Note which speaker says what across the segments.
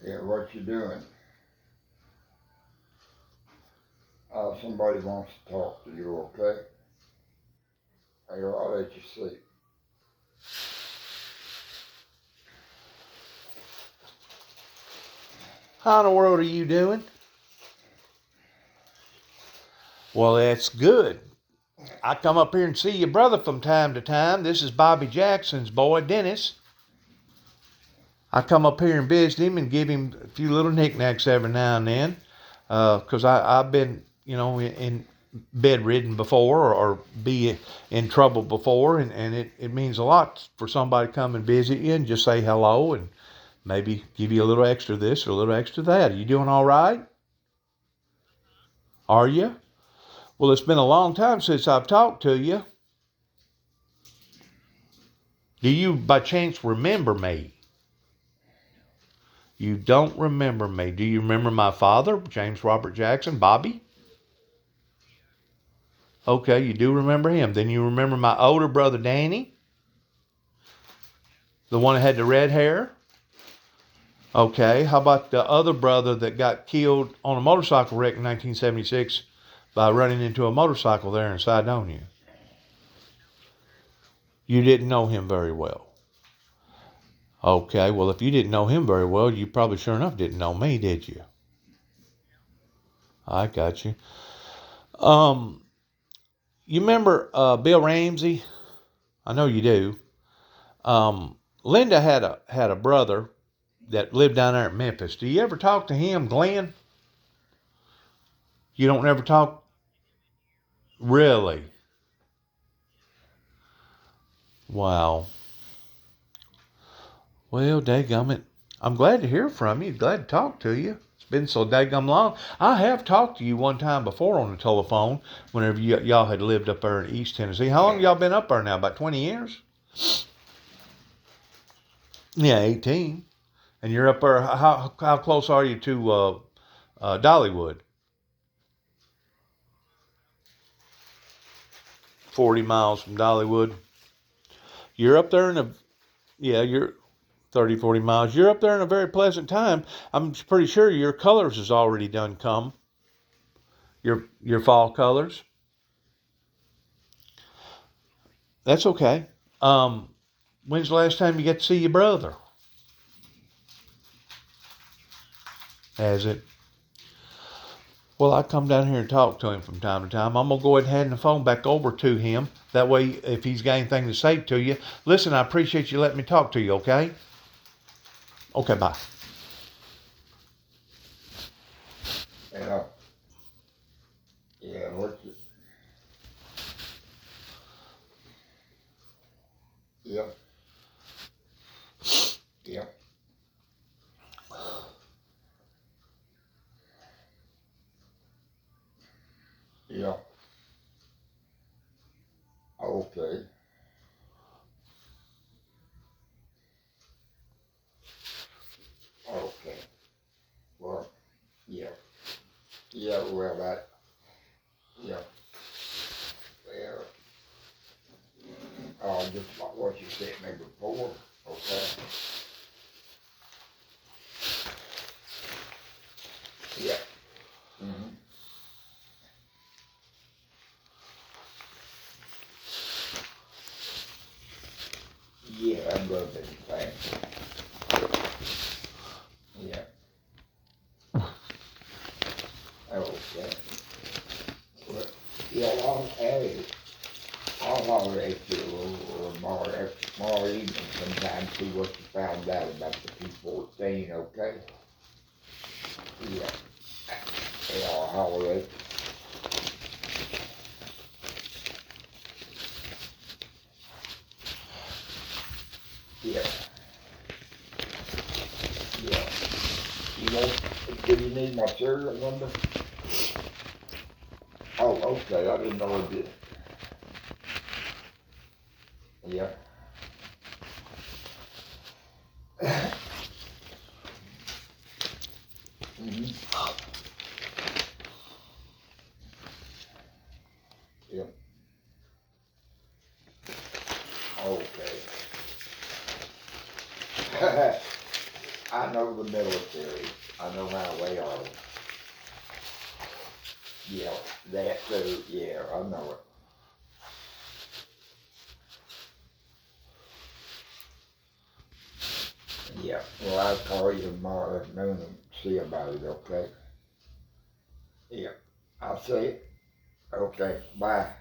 Speaker 1: Yeah, what you doing? Somebody wants to talk to you, okay? Hey, I'll let you sleep.
Speaker 2: How in the world are you doing? Well, that's good. I come up here and see your brother from time to time. This is Bobby Jackson's boy, Dennis. I come up here and visit him and give him a few little knickknacks every now and then. Because I've been, in bedridden before or be in trouble before. And it means a lot for somebody to come and visit you and just say hello and maybe give you a little extra this or a little extra that. Are you doing all right? Are you? Well, it's been a long time since I've talked to you. Do you by chance remember me? You don't remember me. Do you remember my father, James Robert Jackson, Bobby? Okay, you do remember him. Then you remember my older brother, Danny, the one that had the red hair? Okay, how about the other brother that got killed on a motorcycle wreck in 1976 by running into a motorcycle there in Cydonia? You didn't know him very well. Okay, well, if you didn't know him very well, you probably sure enough didn't know me, did you? I got you. Um, you remember Bill Ramsey? I know you do. Linda had a brother that lived down there in Memphis. Do you ever talk to him, Glenn? You don't ever talk? Really? Wow. Well, dadgummit. I'm glad to hear from you. Glad to talk to you. It's been so daggum long. I have talked to you one time before on the telephone whenever y'all had lived up there in East Tennessee. How long y'all been up there now? About 20 years? Yeah, 18. And you're up there. How close are you to Dollywood? 40 miles from Dollywood. You're up there in a, yeah, you're 30, 40 miles. You're up there in a very pleasant time. I'm pretty sure your colors has already done come. Your fall colors. That's okay. Um, when's the last time you got to see your brother? Has it? Well, I come down here and talk to him from time to time. I'm gonna go ahead and hand the phone back over to him. That way, if he's got anything to say to you, listen. I appreciate you letting me talk to you. Okay. Okay. Bye.
Speaker 1: Yeah. Yeah, what's it? Yep. Yep. Yep. Okay. Okay. Well, yeah. Yeah, well, yeah. Well, just like what you said me before. Okay. Yeah. Mm-hmm. Yeah, I'm gonna be fine. Yeah. Okay. Well, yeah, I'll holler at you or tomorrow evening sometime, see what you found out about the P-14, okay? Yeah. Yeah, I'll holler at you. Yeah. Yeah. Do you need my serial number? Oh, okay, I didn't know it did. Yeah. Mm-hmm. Yep. Okay. I I know the military. I know how they are. Yeah, that too. Yeah, I know it. Yeah, well, I'll call you tomorrow afternoon and see about it, okay? Yeah, I'll see it. Okay, bye.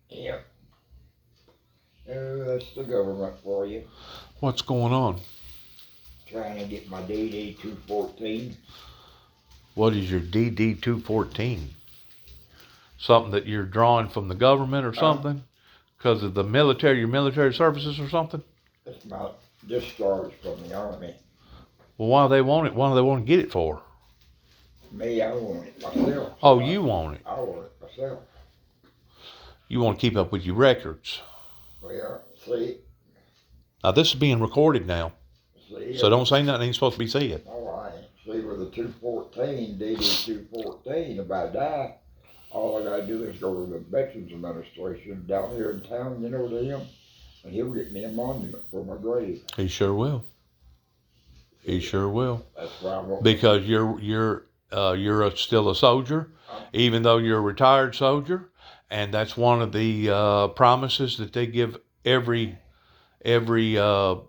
Speaker 1: Yeah. That's the government for you.
Speaker 2: What's going on?
Speaker 1: Trying to get my DD 214.
Speaker 2: What is your DD 214? Something that you're drawing from the government or something? Because of the military, your military services or something?
Speaker 1: It's my discharge from the Army.
Speaker 2: Well, why do they want it? Why do they want to get it for?
Speaker 1: Me, I want it myself.
Speaker 2: Oh, you want it.
Speaker 1: I want it myself.
Speaker 2: You want to keep up with your records.
Speaker 1: Well, see.
Speaker 2: Now, this is being recorded now.
Speaker 1: See.
Speaker 2: So don't say nothing ain't supposed to be said.
Speaker 1: All right. See, with the 214, DD 214, if I die, all I gotta do is go to the Veterans Administration down here in town, you know them, and he'll get me a monument for my grave.
Speaker 2: He sure will. He sure will.
Speaker 1: That's why I want.
Speaker 2: Because you're still a soldier, even though you're a retired soldier, and that's one of the promises that they give every ever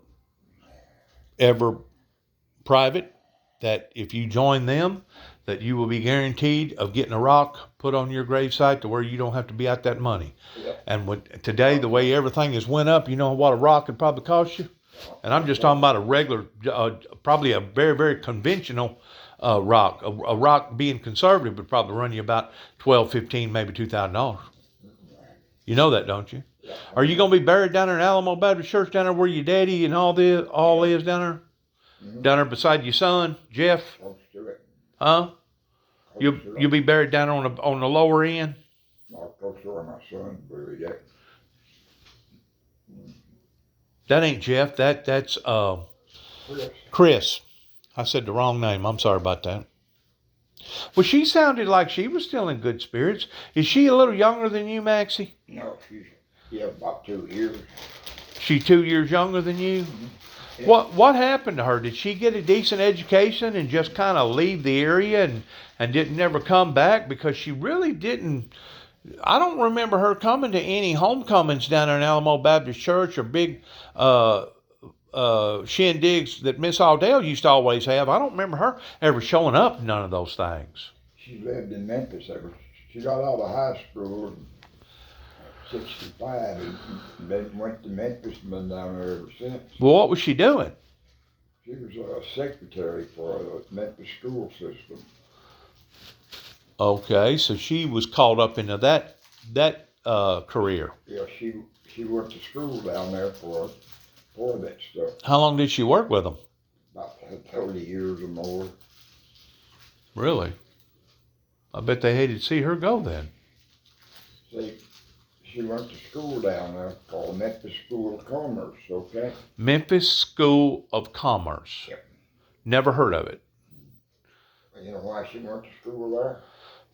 Speaker 2: private, that if you join them, that you will be guaranteed of getting a rock put on your gravesite to where you don't have to be out that money.
Speaker 1: Yep.
Speaker 2: And today, the way everything has went up, you know what a rock could probably cost you? And I'm just talking about a regular, probably a very, very conventional rock. A rock being conservative would probably run you about $12, $15, maybe $2,000. You know that, don't you?
Speaker 1: Yeah.
Speaker 2: Are you going to be buried down there in Alamo Baptist Church, down there where your daddy and all is down there?
Speaker 1: Mm-hmm.
Speaker 2: Down there beside your son, Jeff?
Speaker 1: Close to it.
Speaker 2: Huh?
Speaker 1: Close to
Speaker 2: You'll be buried down on the lower end?
Speaker 1: Not close to where my son buried at.
Speaker 2: That ain't Jeff. That's
Speaker 1: Chris.
Speaker 2: Chris. I said the wrong name. I'm sorry about that. Well, she sounded like she was still in good spirits. Is she a little younger than you, Maxie?
Speaker 1: No, she's about 2 years.
Speaker 2: She 2 years younger than you?
Speaker 1: Mm-hmm. Yeah.
Speaker 2: What happened to her? Did she get a decent education and just kind of leave the area and didn't never come back? Because she really didn't. I don't remember her coming to any homecomings down there in Alamo Baptist Church or big shindigs that Miss Aldale used to always have. I don't remember her ever showing up to none of those things.
Speaker 1: She lived in Memphis She got out of high school in 65 and then went to Memphis and been down there ever since.
Speaker 2: Well, what was she doing?
Speaker 1: She was a secretary for the Memphis school system.
Speaker 2: Okay, so she was caught up into that career.
Speaker 1: Yeah, she went to school down there for that stuff.
Speaker 2: How long did she work with them?
Speaker 1: About 30 years or more.
Speaker 2: Really? I bet they hated to see her go then.
Speaker 1: See, she went to school down there called Memphis School of Commerce, okay?
Speaker 2: Memphis School of Commerce.
Speaker 1: Yep.
Speaker 2: Never heard of it.
Speaker 1: You know why she went to school there?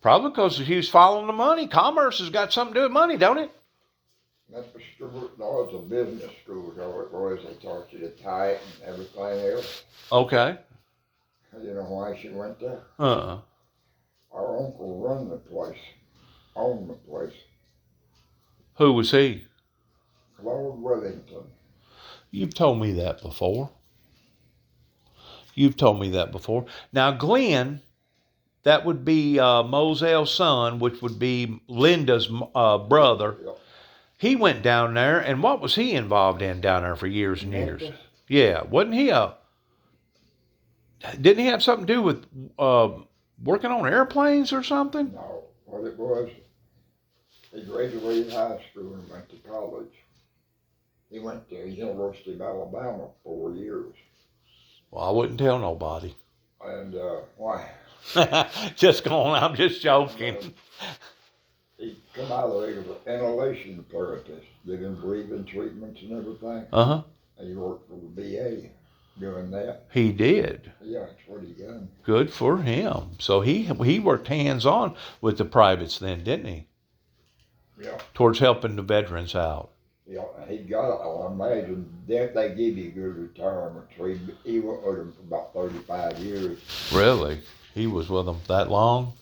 Speaker 2: Probably because she was following the money. Commerce has got something to do with money, don't it?
Speaker 1: Memphis School, no, it's a business school, so it was. They taught you to type and everything else.
Speaker 2: Okay.
Speaker 1: You know why she went there?
Speaker 2: Uh-uh.
Speaker 1: Our uncle run the place, owned the place.
Speaker 2: Who was he?
Speaker 1: Lord Wellington.
Speaker 2: You've told me that before. Now, Glenn, that would be Moselle's son, which would be Linda's brother.
Speaker 1: Yep.
Speaker 2: He went down there, and what was he involved in down there for years and years?
Speaker 1: Memphis?
Speaker 2: Yeah, wasn't he didn't he have something to do with working on airplanes or something?
Speaker 1: No, what it was, he graduated high school and went to college. He went to the University of Alabama 4 years.
Speaker 2: Well, I wouldn't tell nobody.
Speaker 1: And why?
Speaker 2: Just going, I'm just joking.
Speaker 1: He come out of there as an inhalation therapist, giving breathing treatments and everything.
Speaker 2: Uh-huh.
Speaker 1: And he worked for the VA doing that.
Speaker 2: He did.
Speaker 1: Yeah, that's what he done.
Speaker 2: Good for him. So he worked hands-on with the privates then, didn't he?
Speaker 1: Yeah.
Speaker 2: Towards helping the veterans out.
Speaker 1: Yeah, he got, I imagine, that they give you good retirement, so he went with them for about 35 years.
Speaker 2: Really? He was with them that long?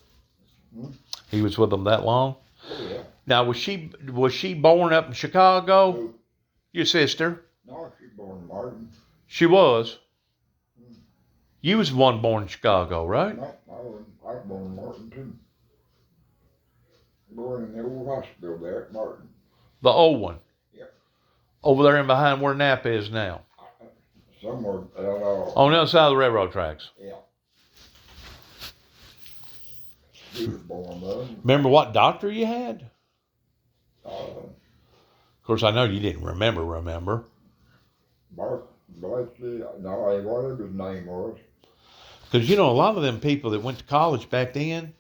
Speaker 1: Hmm?
Speaker 2: He was with them that long?
Speaker 1: Oh, yeah.
Speaker 2: Now, was she born up in Chicago?
Speaker 1: Who?
Speaker 2: Your sister?
Speaker 1: No, she born in Martin.
Speaker 2: She was.
Speaker 1: Hmm.
Speaker 2: You was the one born in Chicago, right?
Speaker 1: No, I was born in Martin, too. Born in the old hospital there at Martin.
Speaker 2: The old one.
Speaker 1: Yeah.
Speaker 2: Over there in behind where Napa is now.
Speaker 1: Somewhere, I don't know.
Speaker 2: On the other side of the railroad tracks.
Speaker 1: Yeah. He was born then.
Speaker 2: Remember what doctor you had?
Speaker 1: Of
Speaker 2: course, I know you didn't remember.
Speaker 1: Bart Bletchley, no, whatever his name was.
Speaker 2: Because, a lot of them people that went to college back then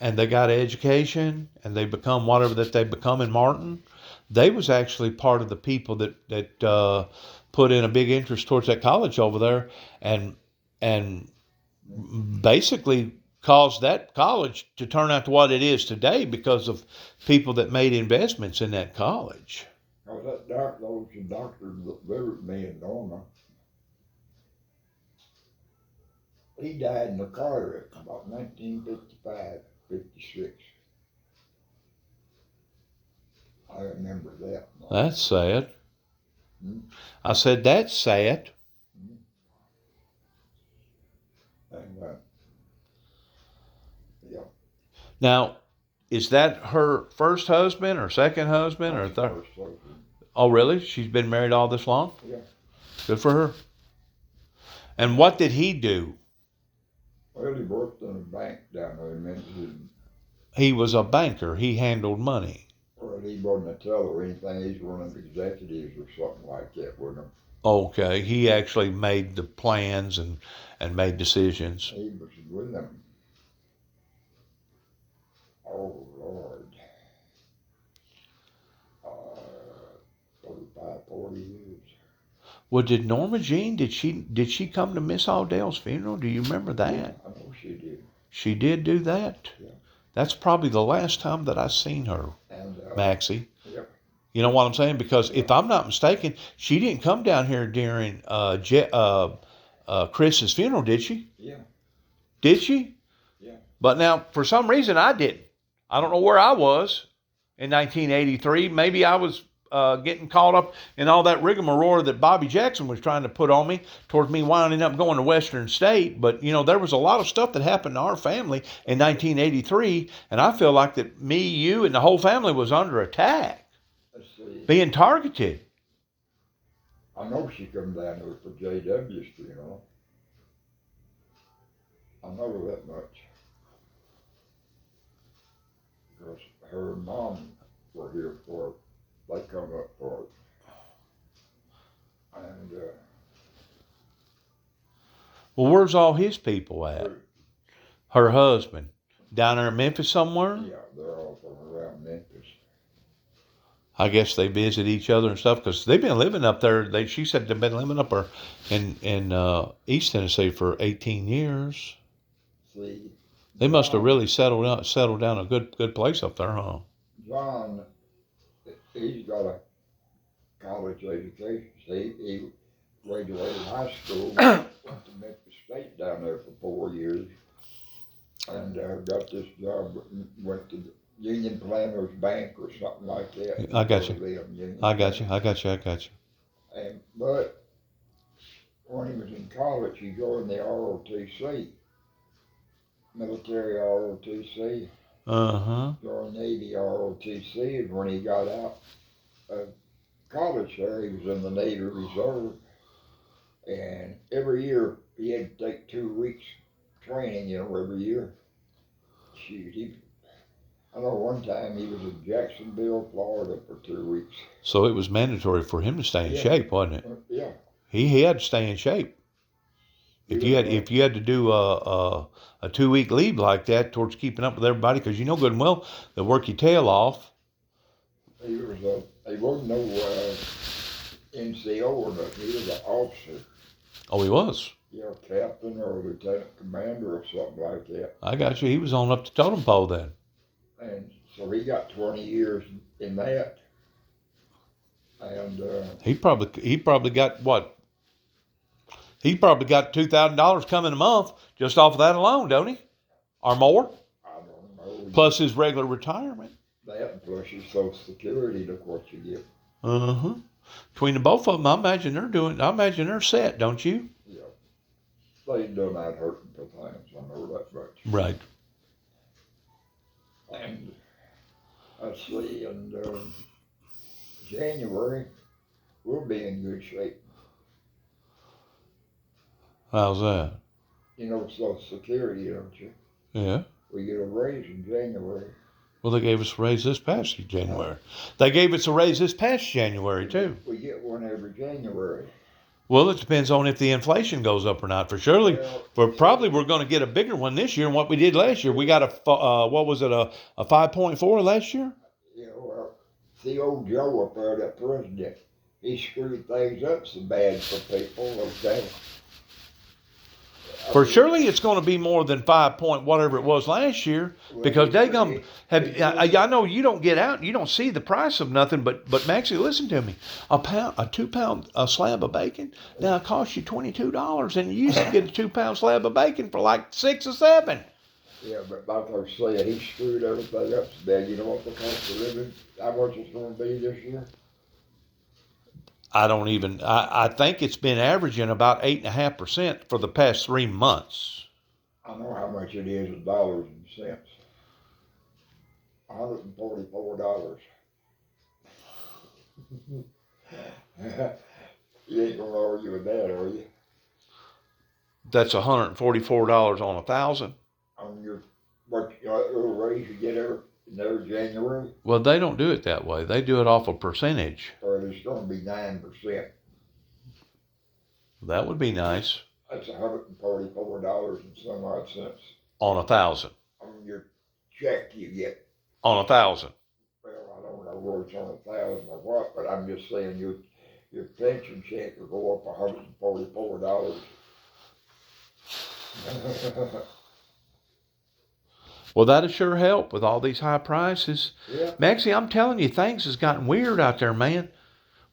Speaker 2: and they got an education and they become whatever that they become in Martin, they was actually part of the people that put in a big interest towards that college over there and basically caused that college to turn out to what it is today because of people that made investments in that college.
Speaker 1: Because that doctor, those doctors that visited me in Norma, he died in a car wreck about 1955, 56. I remember that.
Speaker 2: That's sad.
Speaker 1: Hmm?
Speaker 2: I said, that's sad.
Speaker 1: And, yeah.
Speaker 2: Now, is that her first husband or second husband or third?
Speaker 1: First husband.
Speaker 2: Oh, really? She's been married all this long?
Speaker 1: Yeah.
Speaker 2: Good for her. And what did he do?
Speaker 1: Well, he worked in a bank down there in Memphis.
Speaker 2: He was a banker. He handled money.
Speaker 1: Well, he wasn't a teller or anything. He's one of the executives or something like that with him.
Speaker 2: Okay. He actually made the plans and made decisions.
Speaker 1: He was with them. Oh, Lord. 35, 40 years.
Speaker 2: Well, did Norma Jean, did she come to Miss Aldell's funeral? Do you remember that?
Speaker 1: Yeah, I know she did.
Speaker 2: She did do that?
Speaker 1: Yeah.
Speaker 2: That's probably the last time that I seen her,
Speaker 1: And,
Speaker 2: Maxie.
Speaker 1: Yep.
Speaker 2: You know what I'm saying? Because if I'm not mistaken, she didn't come down here during Chris's funeral, did she?
Speaker 1: Yeah.
Speaker 2: Did she?
Speaker 1: Yeah.
Speaker 2: But now, for some reason, I didn't. I don't know where I was in 1983. Maybe I was getting caught up in all that rigmarole that Bobby Jackson was trying to put on me towards me winding up going to Western State. But, there was a lot of stuff that happened to our family in 1983, and I feel like that me, you, and the whole family was under attack,
Speaker 1: Let's see.
Speaker 2: being targeted.
Speaker 1: I know she come down there for J.W.'s funeral. I know that much. Because her and Mom were here for it. They come up for it. And,
Speaker 2: Well, where's all his people at? Her husband. Down there in Memphis somewhere?
Speaker 1: yeah, they're all from around Memphis.
Speaker 2: I guess they visit each other and stuff because they've been living up there. She said they've been living up there in East Tennessee for 18 years.
Speaker 1: See,
Speaker 2: They must have really settled down a good place up there, huh?
Speaker 1: John, he's got a college education. See, he graduated high school, went to Memphis State down there for 4 years, and got this job, went to Union Planters Bank or something like that.
Speaker 2: I got you. I got you.
Speaker 1: And, but when he was in college, he joined the ROTC, military ROTC. Joined Navy ROTC, and when he got out of college there, he was in the Navy Reserve. And every year he had to take 2 weeks training, every year. Shoot, I know one time he was in Jacksonville, Florida for 2 weeks.
Speaker 2: So it was mandatory for him to stay in shape, wasn't it?
Speaker 1: Yeah.
Speaker 2: He had to stay in shape. If you had to do a 2 week leave like that towards keeping up with everybody, because you know good and well they'll work your tail off.
Speaker 1: He wasn't no NCO or nothing. He was an officer.
Speaker 2: Oh, he was?
Speaker 1: Yeah, captain or lieutenant commander or something like that.
Speaker 2: I got you. He was on up the totem pole then.
Speaker 1: And so he got 20 years in that. And
Speaker 2: He probably got what? He probably got $2,000 coming a month just off of that alone, don't he? Or more?
Speaker 1: I don't know.
Speaker 2: Plus his regular retirement.
Speaker 1: That and plus your Social Security, look what you get.
Speaker 2: Uh-huh. Between the both of them, I imagine they're set, don't you?
Speaker 1: Yeah. They done that hurting for times, I know that much.
Speaker 2: Right.
Speaker 1: And let's see, in January, we'll be in good shape.
Speaker 2: How's that?
Speaker 1: You know Social Security, don't you?
Speaker 2: Yeah.
Speaker 1: We get a raise in January.
Speaker 2: Well, they gave us a raise this past January. They gave us a raise this past January, too.
Speaker 1: We get one every January.
Speaker 2: Well, it depends on if the inflation goes up or not. Probably we're going to get a bigger one this year than what we did last year. We got a 5.4 last year?
Speaker 1: You know, see old Joe up there, that president, he screwed things up so bad for people, okay?
Speaker 2: For surely it's going to be more than 5 point whatever it was last year, because they gonna have. I know you don't get out, you don't see the price of nothing, but Maxie, listen to me. A 2-pound slab of bacon now it costs you $22, and you used to get a 2-pound slab of bacon for like 6 or 7.
Speaker 1: Yeah, but like I was saying, he screwed everything up so bad. You know what the cost of living, how much it's going to be this year?
Speaker 2: I think it's been averaging about 8.5% for the past 3 months.
Speaker 1: I know how much it is in dollars and cents. $144. You ain't gonna argue with that, are you?
Speaker 2: That's $144 on 1,000.
Speaker 1: On your little raise you get every January?
Speaker 2: Well, they don't do it that way. They do it off a percentage.
Speaker 1: Or it's going to be 9%.
Speaker 2: That would be nice.
Speaker 1: That's $144 and some odd cents.
Speaker 2: On 1,000.
Speaker 1: On your check you get.
Speaker 2: On 1,000.
Speaker 1: Well, I don't know whether it's on 1,000 or what, but I'm just saying your pension check will go up $144.
Speaker 2: Well, that'll sure help with all these high prices.
Speaker 1: Yeah.
Speaker 2: Maxie, I'm telling you, things has gotten weird out there, man.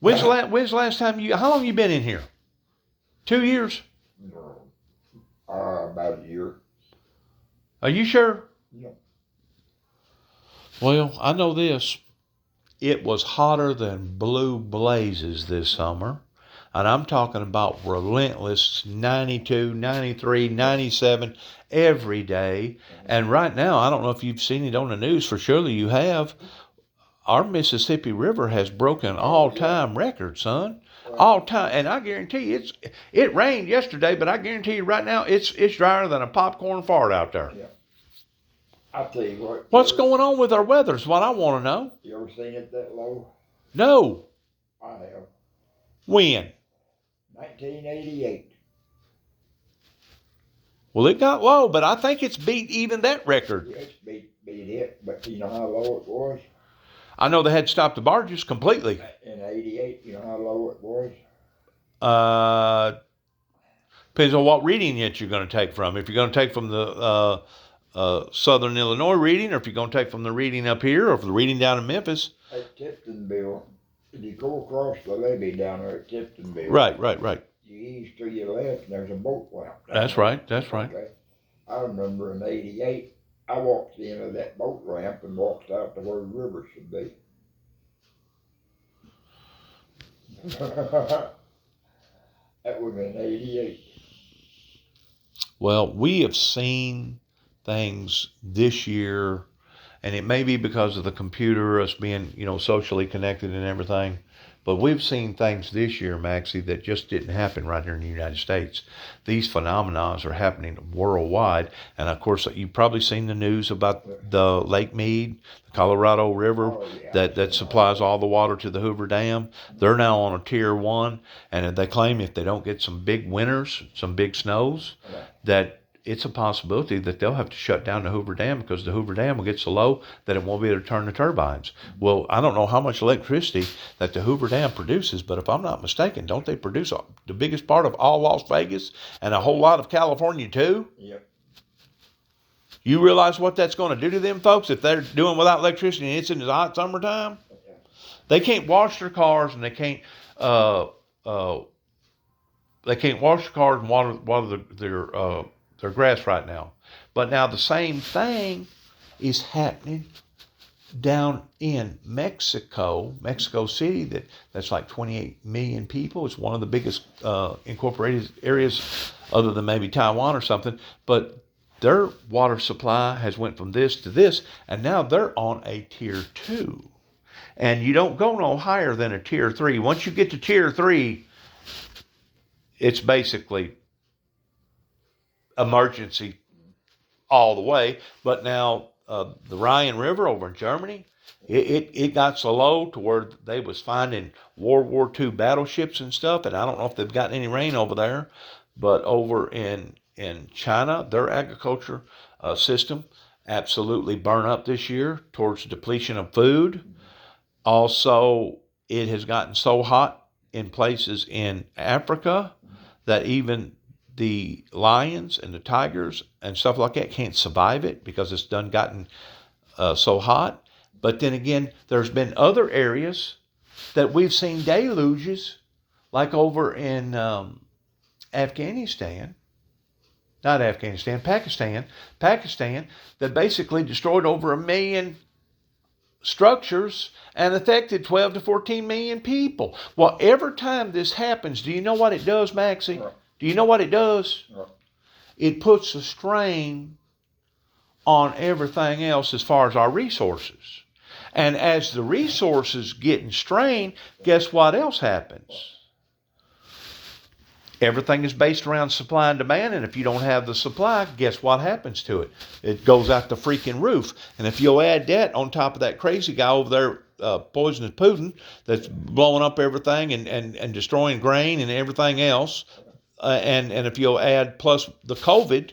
Speaker 2: When's the last time how long you been in here? 2 years?
Speaker 1: No. About a year.
Speaker 2: Are you sure?
Speaker 1: Yeah.
Speaker 2: Well, I know this. It was hotter than blue blazes this summer. And I'm talking about relentless 92, 93, 97 every day. And right now, I don't know if you've seen it on the news, for surely you have. Our Mississippi River has broken all-time records, son. All time. And I guarantee you, it rained yesterday, but I guarantee you right now, it's drier than a popcorn fart out there.
Speaker 1: Yeah. I'll tell you what.
Speaker 2: What's going on with our weather is what I want to know.
Speaker 1: You ever seen it that low?
Speaker 2: No.
Speaker 1: I have.
Speaker 2: When?
Speaker 1: 1988.
Speaker 2: Well, it got low, but I think it's beat even that record.
Speaker 1: Yeah, it's beat it, but you know how low it was?
Speaker 2: I know they had to stop the barges completely.
Speaker 1: In 88, you know how low it was?
Speaker 2: Depends on what reading yet you're going to take from. If you're going to take from the Southern Illinois reading, or if you're going to take from the reading up here, or from the reading down in Memphis.
Speaker 1: At Tiptonville, you go across the levee down there at Tiptonville.
Speaker 2: Right.
Speaker 1: You ease to your left, and there's a boat ramp.
Speaker 2: That's right. Okay.
Speaker 1: I remember in 88, I walked the end of that boat ramp and walked out to where the river should be. That would have been 88.
Speaker 2: Well, we have seen things this year, and it may be because of the computer, us being, socially connected and everything, but we've seen things this year, Maxie, that just didn't happen right here in the United States. These phenomena are happening worldwide, and of course, you've probably seen the news about the Lake Mead, the Colorado River, that supplies all the water to the Hoover Dam. They're now on a tier 1, and they claim if they don't get some big winters, some big snows, that it's a possibility that they'll have to shut down the Hoover Dam, because the Hoover Dam will get so low that it won't be able to turn the turbines. Well, I don't know how much electricity that the Hoover Dam produces, but if I'm not mistaken, don't they produce the biggest part of all Las Vegas and a whole lot of California too?
Speaker 1: Yep.
Speaker 2: You realize what that's going to do to them folks if they're doing without electricity and it's in the hot summertime? They can't wash their cars, and they can't wash their cars and water their grass right now. But now the same thing is happening down in Mexico City. That's like 28 million people. It's one of the biggest incorporated areas, other than maybe Taiwan or something. But their water supply has went from this to this, and now they're on a tier 2. And you don't go no higher than a tier 3. Once you get to tier 3, it's basically emergency all the way. But now the Rhine River over in Germany, it got so low to where they was finding World War II battleships and stuff. And I don't know if they've gotten any rain over there, but over in China, their agriculture system absolutely burned up this year towards depletion of food. Also, it has gotten so hot in places in Africa that even the lions and the tigers and stuff like that can't survive it because it's done gotten so hot. But then again, there's been other areas that we've seen deluges, like over in Pakistan, that basically destroyed over 1 million structures and affected 12 to 14 million people. Well, every time this happens, do you know what it does, Maxie?
Speaker 1: Right.
Speaker 2: Do you know what it does?
Speaker 1: Right.
Speaker 2: It puts a strain on everything else as far as our resources. And as the resources getting strained, guess what else happens? Everything is based around supply and demand, and if you don't have the supply, guess what happens to it? It goes out the freaking roof. And if you'll add that on top of that crazy guy over there, poisonous Putin, that's blowing up everything and destroying grain and everything else, and if you'll add plus the COVID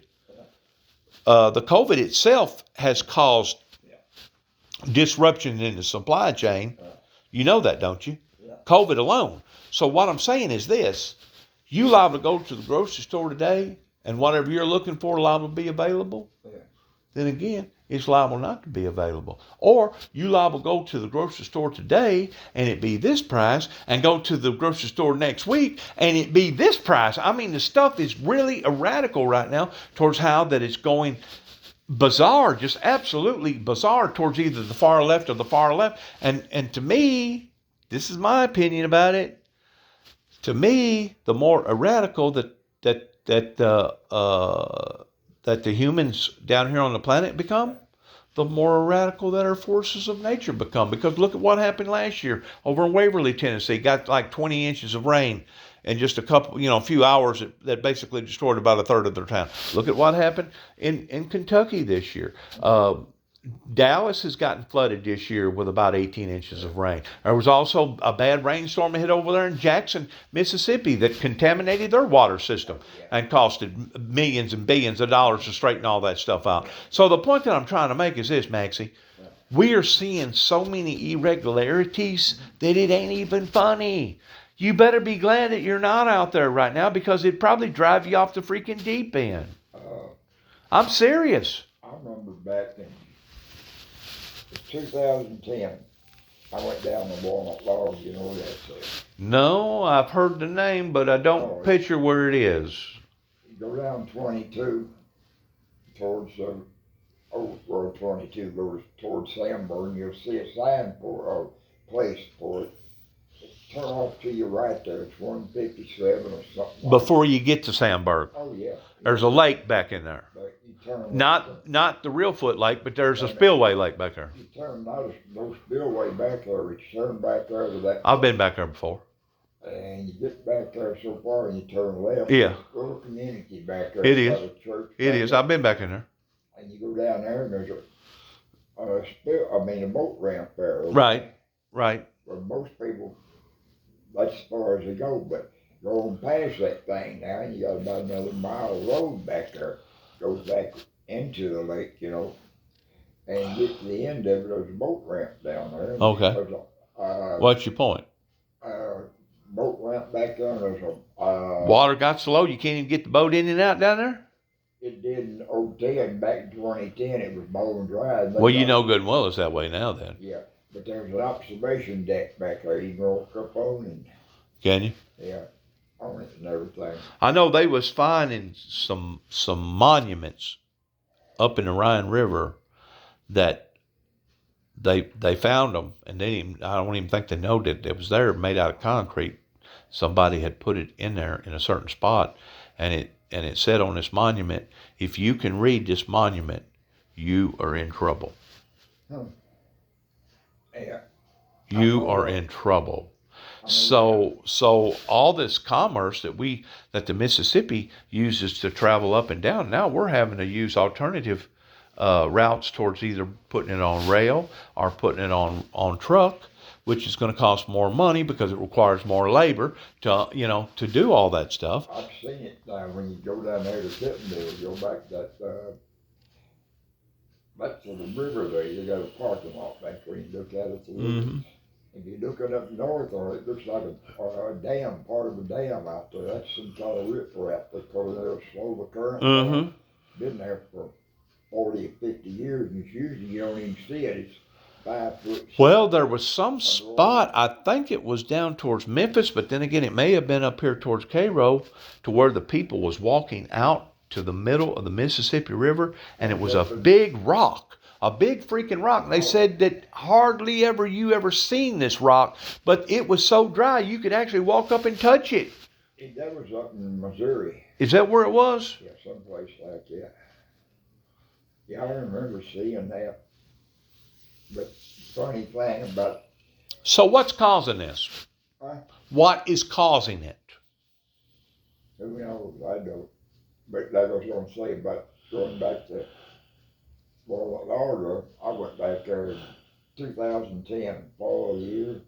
Speaker 2: itself has caused disruption in the supply chain. You know that, don't you? COVID alone. So what I'm saying is this. You liable to go to the grocery store today and whatever you're looking for liable to be available. Yeah. Then again, it's liable not to be available. Or you liable to go to the grocery store today and it be this price, and go to the grocery store next week and it be this price. I mean, the stuff is really erratical right now towards how that it's going bizarre, just absolutely bizarre towards either the far left or the far left. And to me, this is my opinion about it. To me, the more erratical that the humans down here on the planet become, the more erratical that our forces of nature become. Because look at what happened last year over in Waverly, Tennessee. Got like 20 inches of rain in just a few hours that basically destroyed about a third of their town. Look at what happened in Kentucky this year. Dallas has gotten flooded this year with about 18 inches of rain. There was also a bad rainstorm hit over there in Jackson, Mississippi that contaminated their water system and costed millions and billions of dollars to straighten all that stuff out. So the point that I'm trying to make is this, Maxie. We are seeing so many irregularities that it ain't even funny. You better be glad that you're not out there right now, because it'd probably drive you off the freaking deep end. I'm serious.
Speaker 1: I remember back in 2010, I went down to Walnut Log, you know what that's.
Speaker 2: No, I've heard the name, but I don't picture where it is.
Speaker 1: You go down 22 towards, 22 goes towards Sanborn, you'll see a sign for a place for it. Turn off to your right there, it's 157 or something.
Speaker 2: Before you get to Sandburg.
Speaker 1: Oh, yeah.
Speaker 2: There's a lake back in there. Not the Real Foot Lake, but there's a spillway lake back there.
Speaker 1: You turn no spillway back there, but you turn back there to that.
Speaker 2: I've been back there before.
Speaker 1: And you get back there so far and you turn left.
Speaker 2: Yeah.
Speaker 1: There's a little community back there.
Speaker 2: It is.
Speaker 1: Church
Speaker 2: it is. I've been back in there.
Speaker 1: And you go down there and there's a boat ramp there.
Speaker 2: Right. Right.
Speaker 1: Where most people, that's as far as they go, but going past that thing now, and you got about another mile of road back there. Goes back into the lake, and you get to the end of it, there's a boat ramp down there.
Speaker 2: Okay. What's your point?
Speaker 1: Boat ramp back there, and there's a...
Speaker 2: Water got so low you can't even get the boat in and out down there?
Speaker 1: It did in 2010, back in 2010, it was bone dry.
Speaker 2: Well, you know good and well it's that way now then.
Speaker 1: Yeah. But there's an observation deck back there you can walk up on and,
Speaker 2: Can you?
Speaker 1: yeah, on it and everything.
Speaker 2: I know they was finding some monuments up in the Rhine River that they found them, and I don't even think they know that it was there, made out of concrete. Somebody had put it in there in a certain spot, and it said on this monument, if you can read this monument, you are in trouble.
Speaker 1: Yeah.
Speaker 2: You are in trouble. So all this commerce that the Mississippi uses to travel up and down, now we're having to use alternative routes towards either putting it on rail or putting it on truck, which is going to cost more money because it requires more labor to do all that stuff.
Speaker 1: I've seen it now when you go down there to Tittendale, go back back to the river there, you got a parking lot back where you look at it.
Speaker 2: Mm-hmm.
Speaker 1: If you look it up north, or it looks like a dam, part of a dam out there. That's some kind of riprap they put in there to slow the current.
Speaker 2: Mm-hmm.
Speaker 1: Been there for 40 or 50 years, and it's usually you don't even see it. It's 5 foot.
Speaker 2: Well, there was some spot, I think it was down towards Memphis, but then again, it may have been up here towards Cairo, to where the people was walking out to the middle of the Mississippi River, and it was a big rock, a big freaking rock. And they said that hardly ever you ever seen this rock, but it was so dry you could actually walk up and touch it.
Speaker 1: That was up in Missouri.
Speaker 2: Is that where it was?
Speaker 1: Yeah, someplace like that. Yeah, I remember seeing that. But funny thing about...
Speaker 2: So what's causing this?
Speaker 1: Huh?
Speaker 2: What is causing it?
Speaker 1: Who knows? I don't. But like I was going to say about going back to Florida, I went back there in 2010, fall of the year,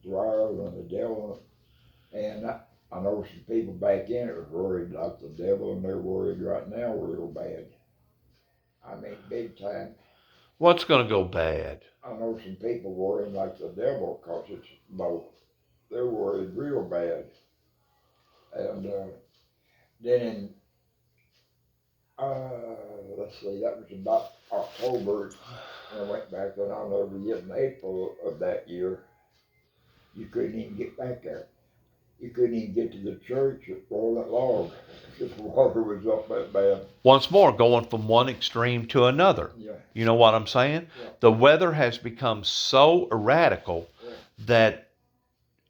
Speaker 1: drier than the devil. And I know some people back in it was worried like the devil, and they're worried right now real bad. I mean, big time.
Speaker 2: What's going to go bad?
Speaker 1: I know some people worrying like the devil because it's low. They're worried real bad. And then in, let's see, that was about October, and I went back, and I'll never forget in April of that year, you couldn't even get back there. You couldn't even get to the church at Walnut Log because the water was up that bad.
Speaker 2: Once more, going from one extreme to another.
Speaker 1: Yeah.
Speaker 2: You know what I'm saying?
Speaker 1: Yeah.
Speaker 2: The weather has become so erratical that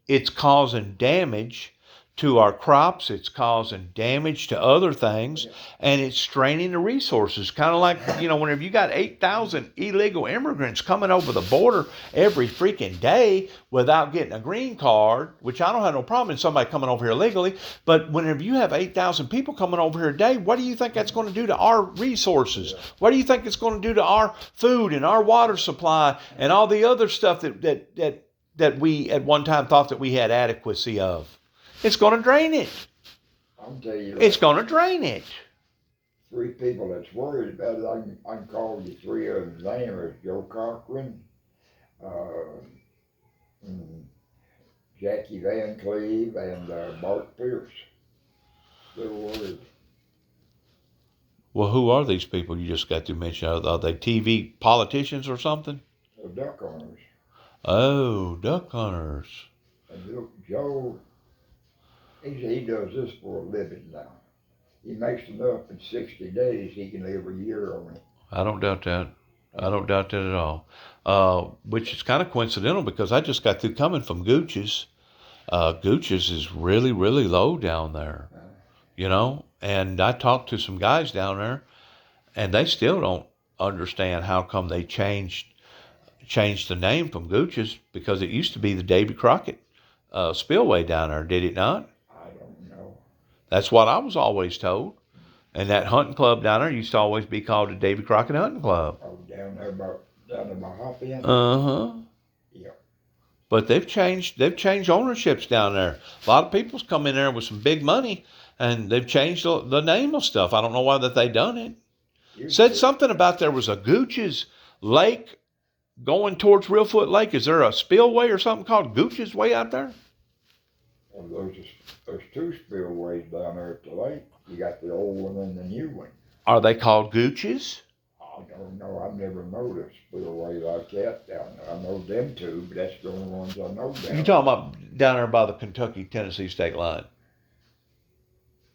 Speaker 2: it's causing damage to our crops, it's causing damage to other things, and it's straining the resources. Kind of like, whenever you got 8,000 illegal immigrants coming over the border every freaking day without getting a green card, which I don't have no problem in somebody coming over here illegally, but whenever you have 8,000 people coming over here a day, what do you think that's going to do to our resources? What do you think it's going to do to our food and our water supply and all the other stuff that we at one time thought that we had adequacy of? It's going to drain it.
Speaker 1: I'll tell you.
Speaker 2: It's going to drain it.
Speaker 1: 3 people that's worried about it. I can call you 3 of them's name is Joe Cochran, Jackie Van Cleve, and Bart Pierce. They're worried.
Speaker 2: Well, who are these people you just got to mention? Are they TV politicians or something?
Speaker 1: The duck hunters.
Speaker 2: Oh, duck hunters.
Speaker 1: And look, Joe, he does this for a living now. He makes enough in 60 days he can live a year on it.
Speaker 2: I don't doubt that. I don't doubt that at all. Which is kind of coincidental because I just got through coming from Gooch's. Gooch's is really, really low down there, and I talked to some guys down there, and they still don't understand how come they changed the name from Gooch's, because it used to be the Davy Crockett Spillway down there, did it not?
Speaker 1: I don't know.
Speaker 2: That's what I was always told. And that hunting club down there used to always be called the Davy Crockett Hunting Club.
Speaker 1: Oh, down in my hop in?
Speaker 2: Uh-huh.
Speaker 1: Yeah.
Speaker 2: But they've changed ownerships down there. A lot of people's come in there with some big money, and they've changed the name of stuff. I don't know why that they done it. Said something about there was a Gooch's Lake going towards Reelfoot Lake. Is there a spillway or something called Gooch's Way out there?
Speaker 1: Well, there's 2 spillways down there at the lake. You got the old one and the new one.
Speaker 2: Are they called Gooch's?
Speaker 1: don't know. I've never noticed spillway like that down there. I know them two, but that's the only ones I know down
Speaker 2: You talking about down there by the Kentucky-Tennessee state line,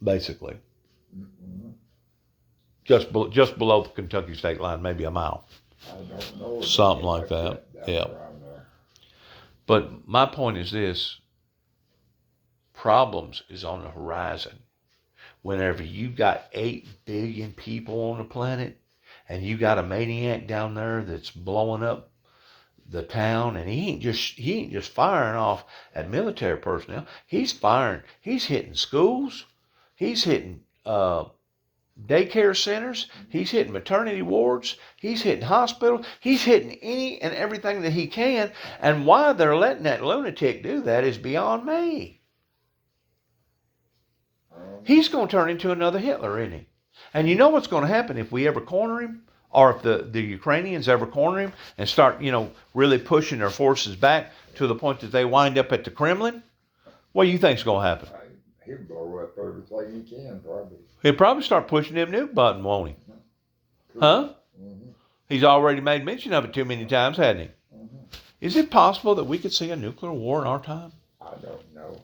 Speaker 2: basically.
Speaker 1: Mm-mm.
Speaker 2: Just below the Kentucky state line, maybe a mile.
Speaker 1: I don't know.
Speaker 2: Something like that.
Speaker 1: down
Speaker 2: Yeah.
Speaker 1: around there.
Speaker 2: But my point is this. Problems is on the horizon. Whenever you got 8 billion people on the planet and you got a maniac down there that's blowing up the town, and he ain't just firing off at military personnel. He's hitting schools, he's hitting daycare centers, he's hitting maternity wards, he's hitting hospitals, he's hitting any and everything that he can. And why they're letting that lunatic do that is beyond me. He's going to turn into another Hitler, isn't he? And you know what's going to happen if we ever corner him? Or if the Ukrainians ever corner him and start, really pushing their forces back to the point that they wind up at the Kremlin? What do you think's going to happen?
Speaker 1: He'll blow up everything he can, probably.
Speaker 2: He'll probably start pushing them nuke button, won't he? Huh?
Speaker 1: Mm-hmm.
Speaker 2: He's already made mention of it too many times, hasn't he?
Speaker 1: Mm-hmm.
Speaker 2: Is it possible that we could see a nuclear war in our time?
Speaker 1: I don't know.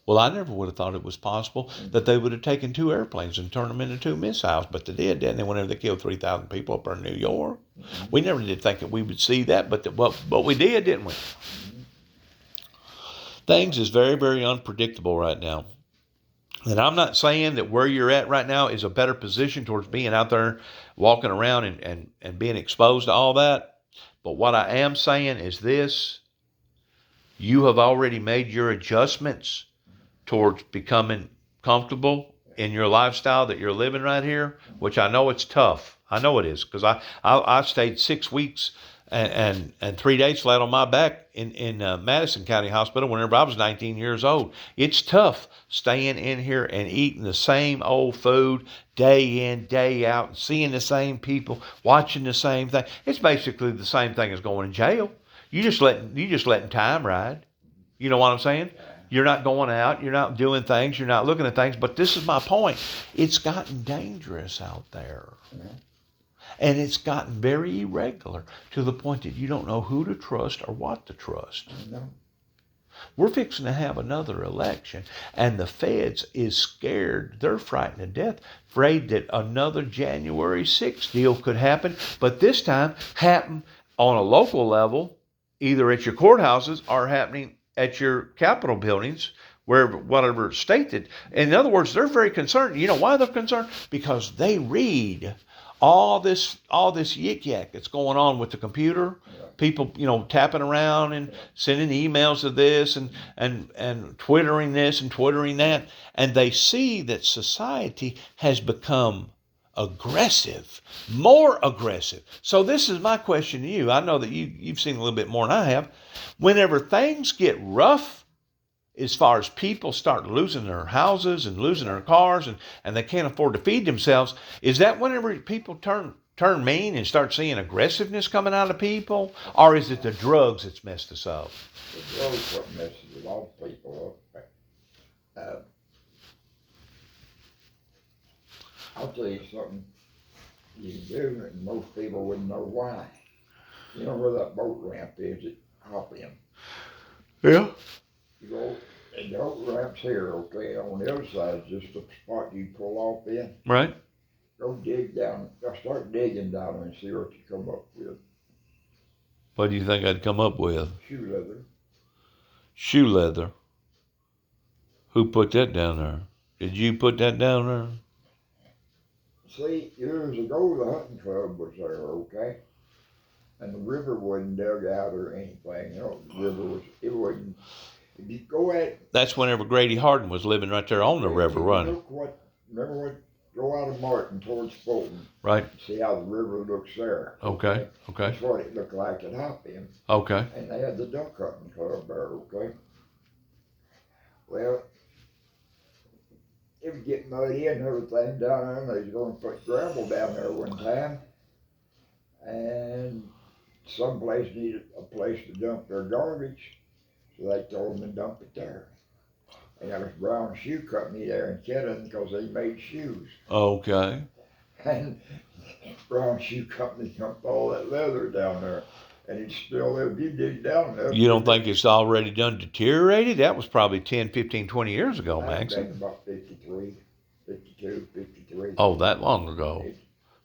Speaker 2: Well, I never would have thought it was possible that they would have taken 2 airplanes and turned them into 2 missiles, but they did, didn't they, whenever they killed 3,000 people up in New York? Mm-hmm. We never did think that we would see that, but we did, didn't we? Mm-hmm. Things is very, very unpredictable right now. And I'm not saying that where you're at right now is a better position towards being out there walking around and being exposed to all that. But what I am saying is this: you have already made your adjustments towards becoming comfortable in your lifestyle that you're living right here, which I know it's tough. I know it is, because I stayed 6 weeks and 3 days flat on my back in Madison County Hospital whenever I was 19 years old. It's tough staying in here and eating the same old food day in, day out, and seeing the same people, watching the same thing. It's basically the same thing as going in jail. You just letting time ride. You know what I'm saying? You're not going out. You're not doing things. You're not looking at things. But this is my point. It's gotten dangerous out there. Mm-hmm. And it's gotten very irregular to the point that you don't know who to trust or what to trust.
Speaker 1: No.
Speaker 2: We're fixing to have another election, and the feds is scared. They're frightened to death, afraid that another January 6th deal could happen, but this time happen on a local level, either at your courthouses or happening at your Capitol buildings, whatever state that. In other words, they're very concerned. You know why they're concerned? Because they read all this yik-yak that's going on with the computer. Yeah. People, tapping around and sending emails of this and twittering this and twittering that. And they see that society has become aggressive, more aggressive. So this is my question to you. I know that you've seen a little bit more than I have. Whenever things get rough, as far as people start losing their houses and losing their cars and they can't afford to feed themselves, is that whenever people turn mean and start seeing aggressiveness coming out of people? Or is it the drugs that's messed us up?
Speaker 1: The drugs what messes a lot of people up. I'll tell you something you can do, and most people wouldn't know why. You know where that boat ramp is at Hop In?
Speaker 2: Yeah.
Speaker 1: You go, and the boat ramp's here, okay? On the other side is just a spot you pull off in.
Speaker 2: Right.
Speaker 1: Go dig down, start digging down there and see what you come up with.
Speaker 2: What do you think I'd come up with?
Speaker 1: Shoe leather.
Speaker 2: Shoe leather? Who put that down there? Did you put that down there?
Speaker 1: See, years ago, the hunting club was there, okay? And the river wasn't dug out or anything. The river wasn't, if you go at...
Speaker 2: That's whenever Grady Harden was living right there on the river running.
Speaker 1: Go out of Martin towards Fulton.
Speaker 2: Right.
Speaker 1: See how the river looks there.
Speaker 2: Okay.
Speaker 1: That's what it looked like at Hop In.
Speaker 2: Okay.
Speaker 1: And they had the duck hunting club there, okay? Well, it would get muddy and everything down there, and they was going to put gravel down there one time. And someplace needed a place to dump their garbage, so they told them to dump it there. And there was Brown Shoe Company there in Kettering because they made shoes.
Speaker 2: Okay.
Speaker 1: And Brown Shoe Company dumped all that leather down there. And it's still there. If you dig down there.
Speaker 2: You don't think it's already done deteriorated? That was probably 10, 15, 20 years ago,
Speaker 1: Back
Speaker 2: Maxie.
Speaker 1: about 53, 52, 53.
Speaker 2: Oh, that long ago.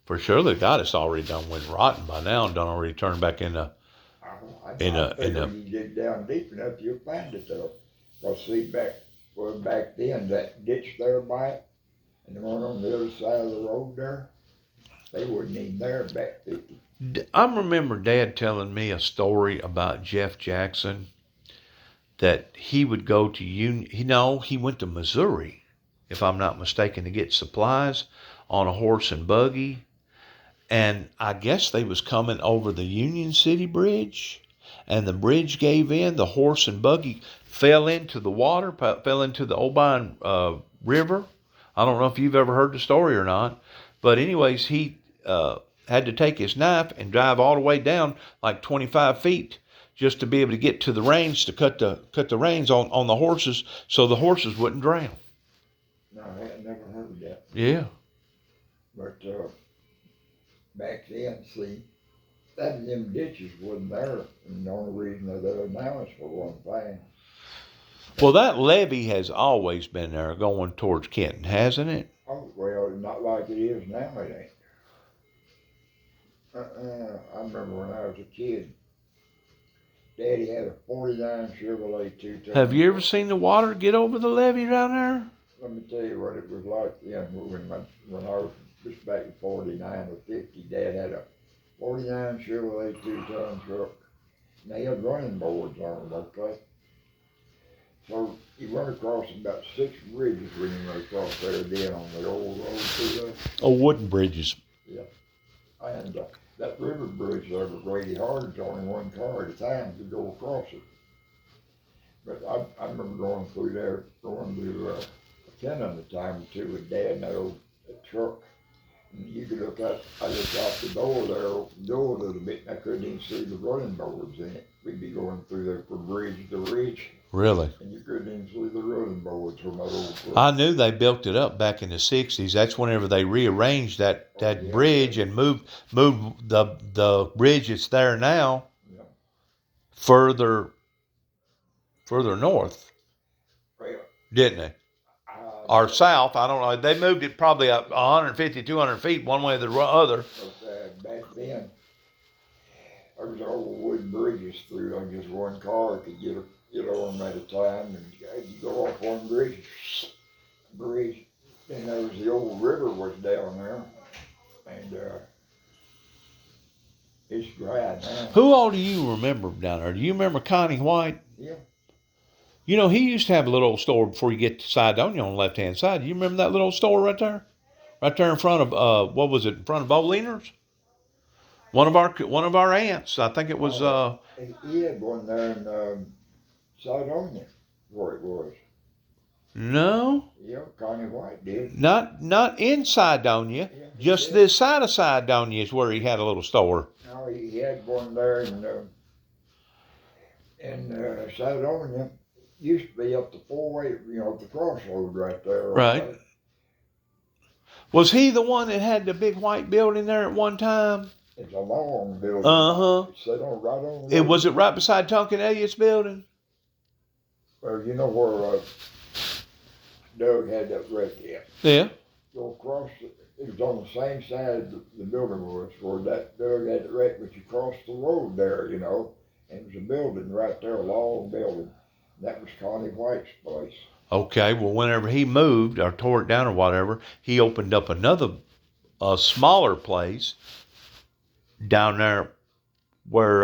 Speaker 2: For sure, the God, it's already done went rotten by now and done already turned back into.
Speaker 1: I figure you dig down deep enough, you'll find it though. Well, see, back then, that ditch there by it, and the one on the other side of the road there, they wasn't even there back 50.
Speaker 2: I remember Dad telling me a story about Jeff Jackson that he would go to he went to Missouri, if I'm not mistaken, to get supplies on a horse and buggy. And I guess they was coming over the Union City Bridge, and the bridge gave in. The horse and buggy fell into the water, fell into the Obion River. I don't know if you've ever heard the story or not, but anyways, he had to take his knife and drive all the way down like 25 feet just to be able to get to the reins to cut the reins on the horses so the horses wouldn't drown.
Speaker 1: No, I had never heard of that.
Speaker 2: Yeah.
Speaker 1: But back then, see, them ditches wasn't there, and the only reason they're there now is for one thing.
Speaker 2: Well, that levee has always been there going towards Kenton, hasn't it?
Speaker 1: Oh, well, not like it is now, it ain't. I remember when I was a kid, Daddy had a 49 Chevrolet two-ton.
Speaker 2: Have you ever seen the water get over the levee down there?
Speaker 1: Let me tell you what it was like then when I was just back in 49 or 50. Dad had a 49 Chevrolet two-ton truck. And they had running boards on them, okay? So he run across about 6 bridges when he went across there then on the old road through there.
Speaker 2: Oh, wooden bridges.
Speaker 1: Yeah. And that river bridge there was really hard. It's only one car at a time to go across it. But I remember going through there, going to Kenton at the time or two with Dad in that old truck. And you could look out, I looked out the door there, opened the door a little bit, and I couldn't even see the running boards in it. We'd be going through there from bridge to ridge.
Speaker 2: Really?
Speaker 1: And you couldn't even see the running boards from that old truck.
Speaker 2: I knew they built it up back in the 60s. That's whenever they rearranged that bridge and moved the bridge that's there now further north,
Speaker 1: Well,
Speaker 2: didn't they? Or south, I don't know. They moved it probably up 150, 200 feet one way or the other.
Speaker 1: But back then, there was old wooden bridges through there. Just one car could get on at a time, and you go off one bridge, and there was the old river was down there, and it's dry now.
Speaker 2: Who all do you remember down there? Do you remember Connie White?
Speaker 1: Yeah.
Speaker 2: You know, he used to have a little old store before you get to Sidonia on the left-hand side. Do you remember that little store right there? Right there in front of, what was it, in front of Bolener's? One of our aunts, I think it was...
Speaker 1: He had one there in Sidonia, where it was.
Speaker 2: No.
Speaker 1: Yeah, Connie White did.
Speaker 2: Not in Sidonia.
Speaker 1: Yeah,
Speaker 2: just
Speaker 1: did.
Speaker 2: this side of Sidonia is where he had a little store.
Speaker 1: No, he had one there in Sidonia. Used to be up the four-way, the crossroad right there.
Speaker 2: Right. Was he the one that had the big white building there at one time?
Speaker 1: It's a long building.
Speaker 2: Uh-huh.
Speaker 1: It sat on right on the road.
Speaker 2: Was it right beside Tonkin Elliott's building?
Speaker 1: Well, you know where Doug had that wreck at.
Speaker 2: Yeah.
Speaker 1: Go across, it was on the same side the building was where that Doug had the wreck, but you crossed the road there, and it was a building right there, a long building. That was Connie White's place.
Speaker 2: Okay, well, whenever he moved or tore it down or whatever, he opened up a smaller place down there where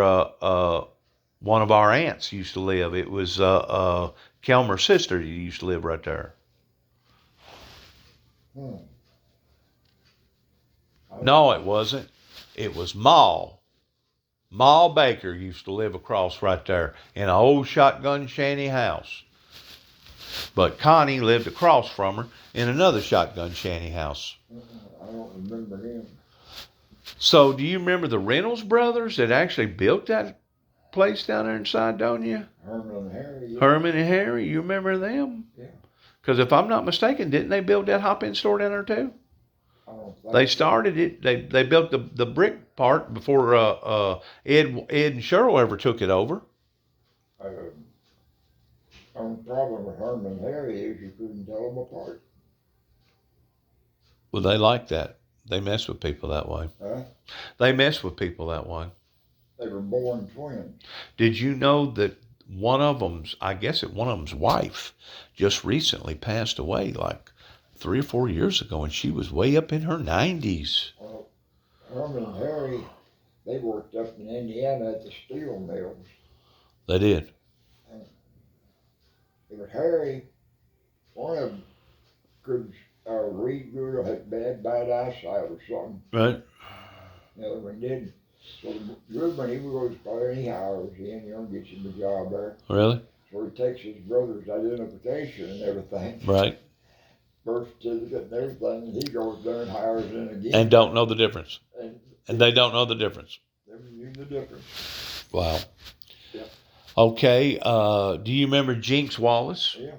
Speaker 2: one of our aunts used to live. It was Kelmer's sister used to live right there. No, it wasn't. It was Ma. Ma Baker used to live across right there in an old shotgun shanty house. But Connie lived across from her in another shotgun shanty house.
Speaker 1: I don't remember him.
Speaker 2: So do you remember the Reynolds brothers that actually built that place down there in Sidonia?
Speaker 1: Herman and Harry. Yeah.
Speaker 2: Herman and Harry, you remember them?
Speaker 1: Yeah.
Speaker 2: Because if I'm not mistaken, didn't they build that hop-in store down there too?
Speaker 1: don't think
Speaker 2: They started it. They built the brick part before Ed and Cheryl ever took it over.
Speaker 1: Only problem with Herman and Harry is you couldn't tell them apart.
Speaker 2: Well, they like that. They mess with people that way.
Speaker 1: Huh?
Speaker 2: They mess with people that way.
Speaker 1: They were born twins.
Speaker 2: Did you know that one of them's wife just recently passed away, like 3 or 4 years ago, and she was way up in her 90s.
Speaker 1: Well, Herman and Harry, they worked up in Indiana at the steel mills.
Speaker 2: They did.
Speaker 1: It was Harry, one of them could read good or had bad eyesight or something.
Speaker 2: Right.
Speaker 1: The other one didn't. So Reuben, he goes there and he hires in, gets him a job there.
Speaker 2: Really?
Speaker 1: So he takes his brother's identification and everything.
Speaker 2: Right.
Speaker 1: Birth certificate and everything, and he goes there and hires in again.
Speaker 2: And don't know the difference. And they don't know the difference.
Speaker 1: They knew the difference.
Speaker 2: Wow.
Speaker 1: Yeah.
Speaker 2: Okay. Do you remember Jinx Wallace?
Speaker 1: Yeah.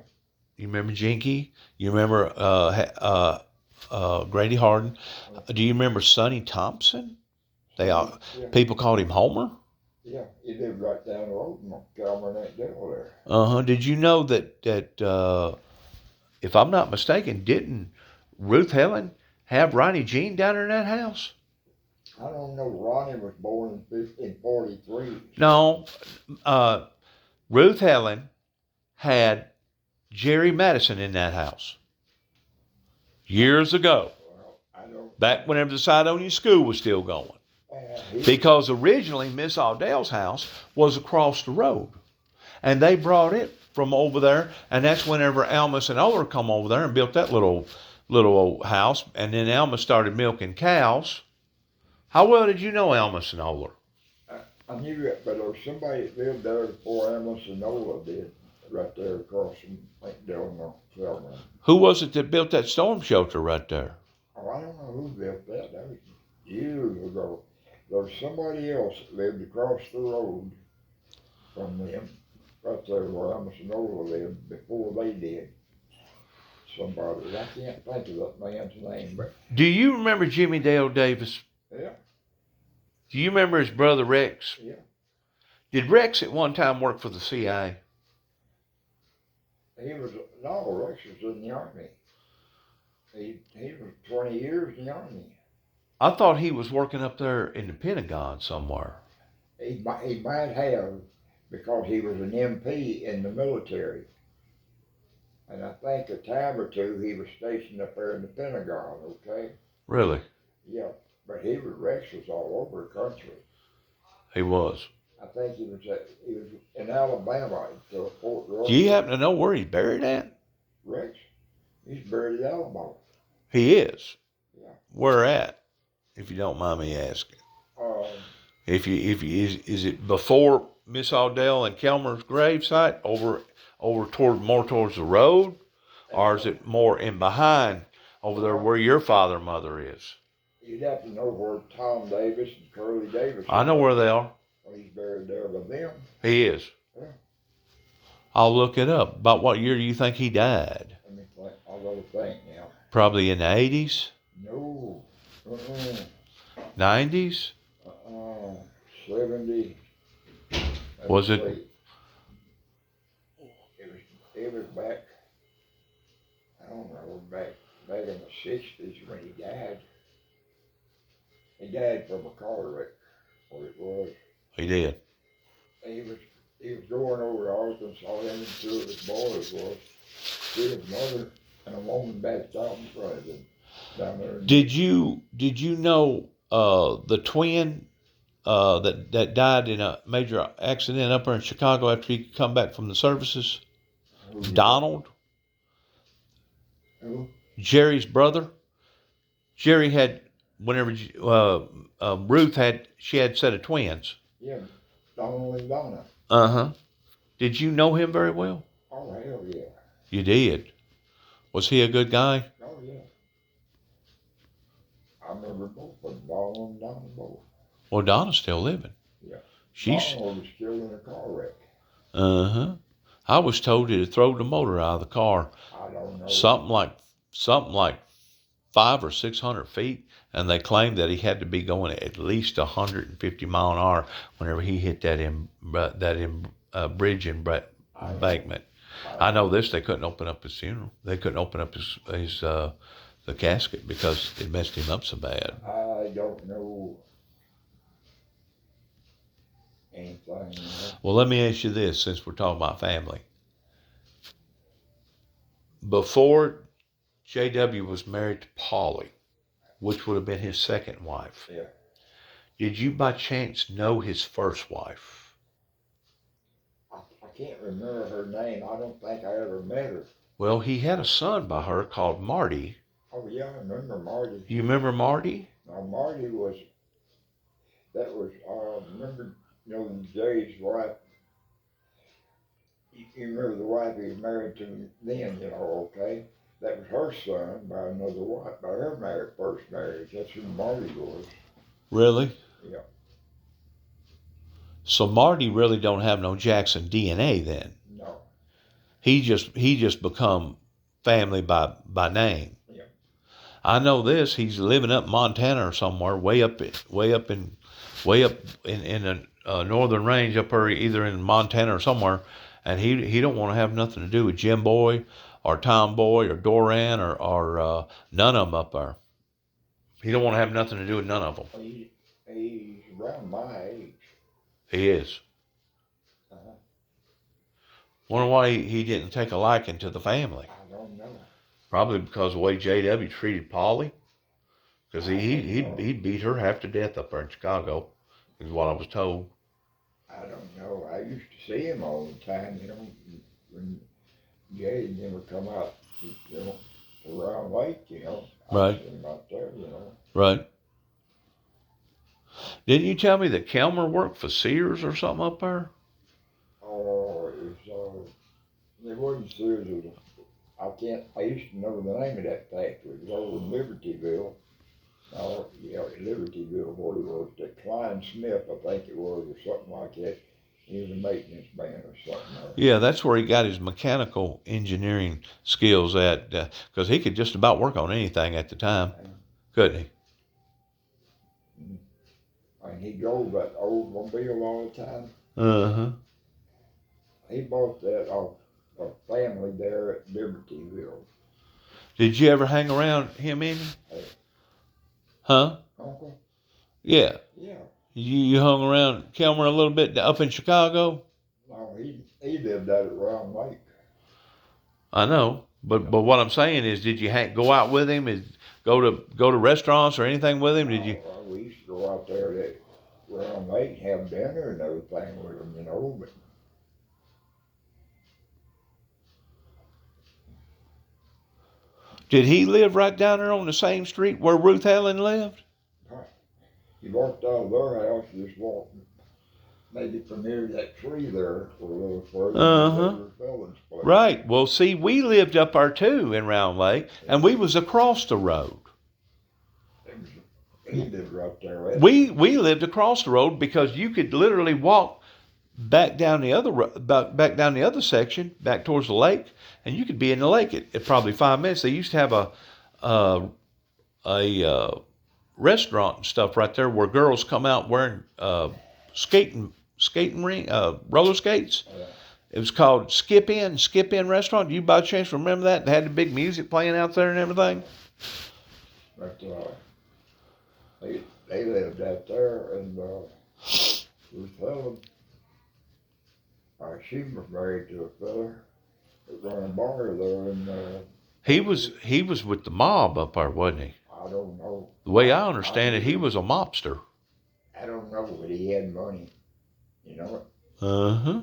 Speaker 2: You remember Jinky? You remember Grady Harden? Do you remember Sonny Thompson? People called him Homer.
Speaker 1: Yeah, he lived right down the road in Calmanet Dale there.
Speaker 2: Did you know that if I'm not mistaken, didn't Ruth Helen have Ronnie Jean down in that house?
Speaker 1: I don't know. Ronnie was born in 43.
Speaker 2: No, Ruth Helen had Jerry Madison in that house years ago.
Speaker 1: Well, I don't.
Speaker 2: Back whenever the Sidonia School was still going. Because originally Miss Audell's house was across the road. And they brought it from over there. And that's whenever Almus and Oler come over there and built that little old house. And then Almus started milking cows. How well did you know Almus and Oler?
Speaker 1: I knew it, but there was somebody that lived there before Amos and Ola did, right there across from Down Selma.
Speaker 2: Who was it that built that storm shelter right there?
Speaker 1: Oh, I don't know who built that. That was years ago. There was somebody else that lived across the road from them, right there where Amos and Ola lived before they did. Somebody, I can't think of that man's name, but.
Speaker 2: Do you remember Jimmy Dale Davis?
Speaker 1: Yeah.
Speaker 2: Do you remember his brother Rex?
Speaker 1: Yeah.
Speaker 2: Did Rex at one time work for the CIA?
Speaker 1: Rex was in the Army. He was 20 years in the Army.
Speaker 2: I thought he was working up there in the Pentagon somewhere.
Speaker 1: He might have, because he was an MP in the military. And I think a time or two he was stationed up there in the Pentagon, okay?
Speaker 2: Really?
Speaker 1: Yeah, but Rex was all over the country.
Speaker 2: He was.
Speaker 1: I think he was in Alabama until Fort Royal.
Speaker 2: Do you happen to know where he's buried at?
Speaker 1: Rex? He's buried in Alabama.
Speaker 2: He is?
Speaker 1: Yeah.
Speaker 2: Where at? If you don't mind me asking. Is it before Miss Audell and Kelmer's gravesite, over towards the road, or is it more in behind over there where your father and mother is?
Speaker 1: You'd have to know where Tom Davis and Curly Davis
Speaker 2: I know where they are.
Speaker 1: Well, he's buried there with them.
Speaker 2: He is.
Speaker 1: Yeah.
Speaker 2: I'll look it up. About what year do you think he died?
Speaker 1: Let me think. I'll go to think now.
Speaker 2: Probably in the 80s?
Speaker 1: No.
Speaker 2: 90s?
Speaker 1: 70.
Speaker 2: Was it?
Speaker 1: It was back, I don't know, back in the 60s when he died. He died from a car wreck, what it was.
Speaker 2: He did.
Speaker 1: He was going over to Arkansas, him and two of his boys was. His mother and a woman backed out in front of him down there.
Speaker 2: Did you know the twin that died in a major accident up there in Chicago after he come back from the services? Donald?
Speaker 1: Who?
Speaker 2: Jerry's brother. Jerry had, whenever Ruth had a set of twins.
Speaker 1: Yeah, Donald and Donna.
Speaker 2: Uh-huh. Did you know him very well?
Speaker 1: Oh, hell yeah.
Speaker 2: You did. Was he a good guy?
Speaker 1: Oh, yeah. I remember both of them, Donald and Donna both.
Speaker 2: Well, Donna's still living.
Speaker 1: Yeah.
Speaker 2: She's.
Speaker 1: Donald was still in a car wreck.
Speaker 2: Uh-huh. I was told to throw the motor out of the car.
Speaker 1: I don't know.
Speaker 2: Something like 500 or 600 feet, and they claimed that he had to be going at least 150 mile an hour whenever he hit that bridge embankment. I know this. They couldn't open up his funeral. They couldn't open up the casket because it messed him up so bad.
Speaker 1: I don't know anything.
Speaker 2: Well, let me ask you this, since we're talking about family. Before J.W. was married to Polly, which would have been his second wife,
Speaker 1: Yeah.
Speaker 2: did you by chance know his first wife?
Speaker 1: I can't remember her name. I don't think I ever met her.
Speaker 2: Well, he had a son by her called Marty.
Speaker 1: Oh, yeah, I remember Marty.
Speaker 2: You remember Marty?
Speaker 1: Now, Marty was, remember, Jay's wife. You remember the wife he was married to then, okay? That was her son by another wife, by her first marriage. That's who Marty was.
Speaker 2: Really?
Speaker 1: Yeah.
Speaker 2: So Marty really don't have no Jackson DNA then.
Speaker 1: No.
Speaker 2: He just become family by name.
Speaker 1: Yeah.
Speaker 2: I know this. He's living up in Montana or somewhere, way up in the northern range up there, either in Montana or somewhere, and he don't want to have nothing to do with Jim Boy or Tom Boy or Doran or none of them up there. He don't want to have nothing to do with none of them.
Speaker 1: He's around my age.
Speaker 2: He is.
Speaker 1: Uh-huh.
Speaker 2: Wonder why he didn't take a liking to the family.
Speaker 1: I don't know.
Speaker 2: Probably because of the way J.W. treated Polly. Because he'd beat her half to death up there in Chicago, is what I was told.
Speaker 1: I don't know. I used to see him all the time, when Jay and them would come out, to Round Lake,
Speaker 2: Right.
Speaker 1: I see him out there,
Speaker 2: Right. Didn't you tell me that Kelmer worked for Sears or something up there?
Speaker 1: Oh, it wasn't Sears. I used to know the name of that factory. It was over in Libertyville. Libertyville, what it was. That Klein Smith, I think it was, or something like that. He was a maintenance man or something.
Speaker 2: Yeah, that's where he got his mechanical engineering skills at, because he could just about work on anything at the time, couldn't he?
Speaker 1: And he drove that Oldsmobile all the time.
Speaker 2: Uh-huh.
Speaker 1: He bought that off a family there at Libertyville.
Speaker 2: Did you ever hang around him any? Huh?
Speaker 1: Uncle?
Speaker 2: Yeah.
Speaker 1: Yeah.
Speaker 2: You hung around Kelmer a little bit up in Chicago?
Speaker 1: No, he lived out at Round Lake.
Speaker 2: I know, but what I'm saying is, did you go out with him? Go to restaurants or anything with him? Did you?
Speaker 1: We used to go out there to Round Lake and have dinner and everything with him, but
Speaker 2: Did he live right down there on the same street where Ruth Helen lived?
Speaker 1: he walked out of their house, just walked maybe from near that tree there for a little further.
Speaker 2: Uh-huh. Right. Well, see, we lived up there too in Round Lake, and we was across the road.
Speaker 1: He lived right there.
Speaker 2: We lived across the road because you could literally walk back down the other section, back towards the lake, and you could be in the lake at probably 5 minutes. They used to have a restaurant and stuff right there where girls come out wearing skating roller skates.
Speaker 1: Yeah.
Speaker 2: It was called Skip In Restaurant. Do you by chance remember that? They had the big music playing out there and everything.
Speaker 1: But they lived out there, and Ruth Helen. She was married to a fella that ran a bar there, and
Speaker 2: he was with the mob up there, wasn't he?
Speaker 1: I don't know.
Speaker 2: The way I understand it, he was a mobster.
Speaker 1: I don't know, but he had money.
Speaker 2: Uh-huh.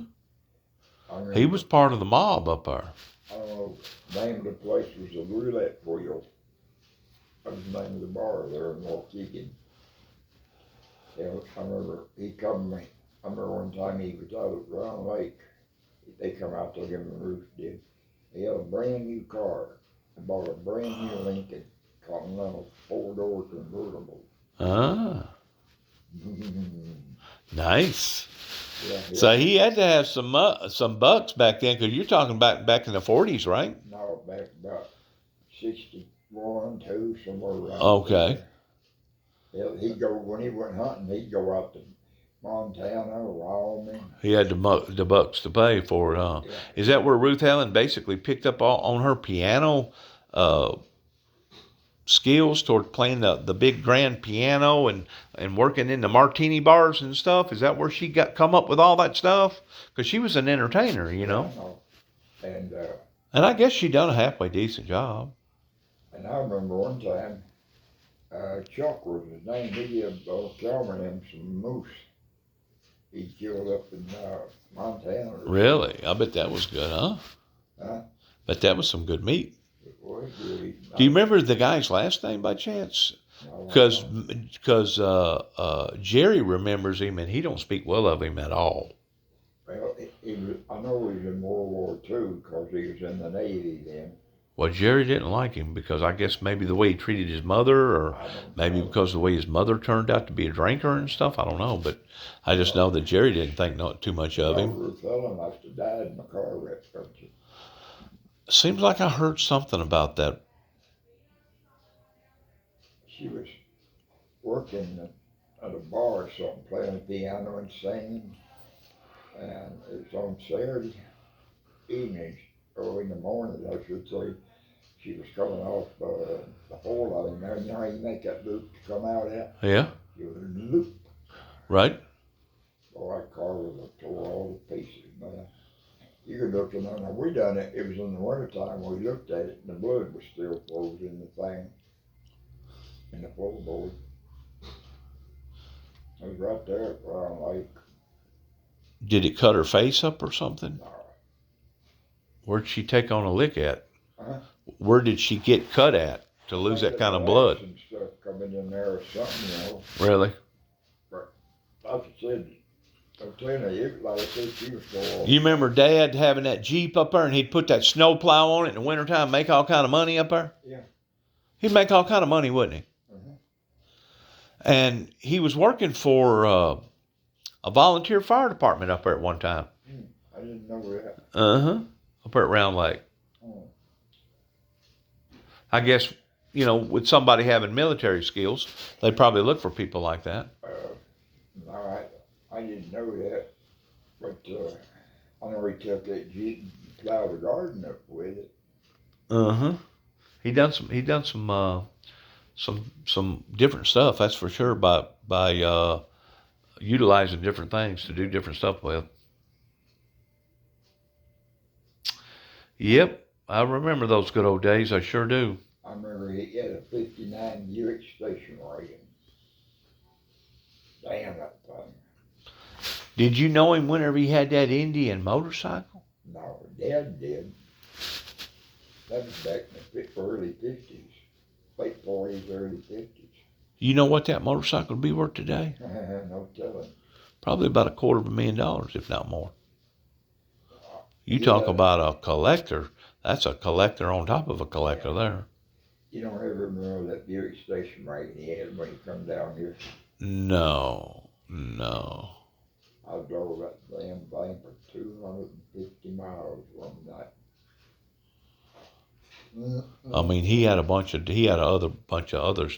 Speaker 2: He was part of the mob up there.
Speaker 1: I don't know. The name of the place was the Roulette Wheel. That was the name of the bar there in Waukegan. I remember one time he was out at Round Lake. They come out to him and Ruth did. He had a brand new car. I bought a brand new Lincoln Continental 4-door convertible.
Speaker 2: Ah. Nice.
Speaker 1: Yeah.
Speaker 2: So he had to have some bucks back then, because you're talking back in the 40s, right?
Speaker 1: No, back about 60, 1, 2, somewhere around
Speaker 2: Okay.
Speaker 1: there. He'd go, when he went hunting, he'd go out to Montana or Wyoming.
Speaker 2: He had the bucks to pay for it, huh?
Speaker 1: Yeah.
Speaker 2: Is that where Ruth Helen basically picked up on her piano skills toward playing the big grand piano and working in the martini bars and stuff? Is that where she come up with all that stuff? Because she was an entertainer, you know.
Speaker 1: Yeah, and
Speaker 2: And I guess she done a halfway decent job.
Speaker 1: and I remember one time, Chuck was his name. He calving him some moose. He killed up in Montana.
Speaker 2: Really? I bet that was good, huh?
Speaker 1: Huh?
Speaker 2: Bet that was some good meat.
Speaker 1: It was really nice.
Speaker 2: Do you remember the guy's last name by chance?
Speaker 1: No,
Speaker 2: Because Jerry remembers him and he don't speak well of him at all.
Speaker 1: well, I know he was in World War II because he was in the Navy then.
Speaker 2: Well, Jerry didn't like him because I guess maybe the way he treated his mother, or maybe because of the way his mother turned out to be a drinker and stuff. I don't know, but I just know that Jerry didn't think too much of him.
Speaker 1: Ruth Ellen must have died in a car wreck, don't you?
Speaker 2: Seems like I heard something about that.
Speaker 1: She was working at a bar or something, playing the piano and singing. And it was on Saturday evening, or in the morning, I should say. She was coming off the whole of him there. You know how you make that loop to come out at?
Speaker 2: Yeah,
Speaker 1: You would loop.
Speaker 2: right?
Speaker 1: Oh, that car was tore all to pieces, man. You could look in there. Now, we done it. It was in the wintertime. We looked at it, and the blood was still frozen in the thing, in the floorboard. It was right there at Brown Lake.
Speaker 2: Did it cut her face up or something?
Speaker 1: No.
Speaker 2: Where'd she take on a lick at?
Speaker 1: Huh?
Speaker 2: Where did she get cut at to lose that kind of blood?
Speaker 1: And stuff coming in there or something, you know.
Speaker 2: Really?
Speaker 1: But like I said, I'm telling you, like I said, she was so.
Speaker 2: You remember Dad having that Jeep up there and he'd put that snow plow on it in the wintertime, make all kind of money up there?
Speaker 1: Yeah.
Speaker 2: He'd make all kind of money, wouldn't he?
Speaker 1: Uh-huh.
Speaker 2: And he was working for a volunteer fire department up there at one time.
Speaker 1: I didn't know that.
Speaker 2: Uh-huh. Up there at Round Lake.
Speaker 1: Oh.
Speaker 2: I guess, you know, with somebody having military skills, they'd probably look for people like that.
Speaker 1: No, I didn't know that. But I know he took that Jeep and plowed the garden up with it.
Speaker 2: Uh-huh. He done some different stuff, that's for sure, by utilizing different things to do different stuff with. Yep, I remember those good old days. I sure do.
Speaker 1: I remember he had a 59 Buick station wagon. Damn that thing.
Speaker 2: Did you know him whenever he had that Indian motorcycle?
Speaker 1: No, Dad did. That was back in the early 50s. Late 40s, early 50s.
Speaker 2: You know what that motorcycle would be worth today?
Speaker 1: No telling.
Speaker 2: Probably about $250,000, if not more. You
Speaker 1: Yeah.
Speaker 2: talk about a collector. That's a collector on top of a collector there.
Speaker 1: You don't ever remember that Buick station wagon he had when he come down here?
Speaker 2: No.
Speaker 1: I drove that damn thing for 250 miles one night.
Speaker 2: I mean, he had a bunch of other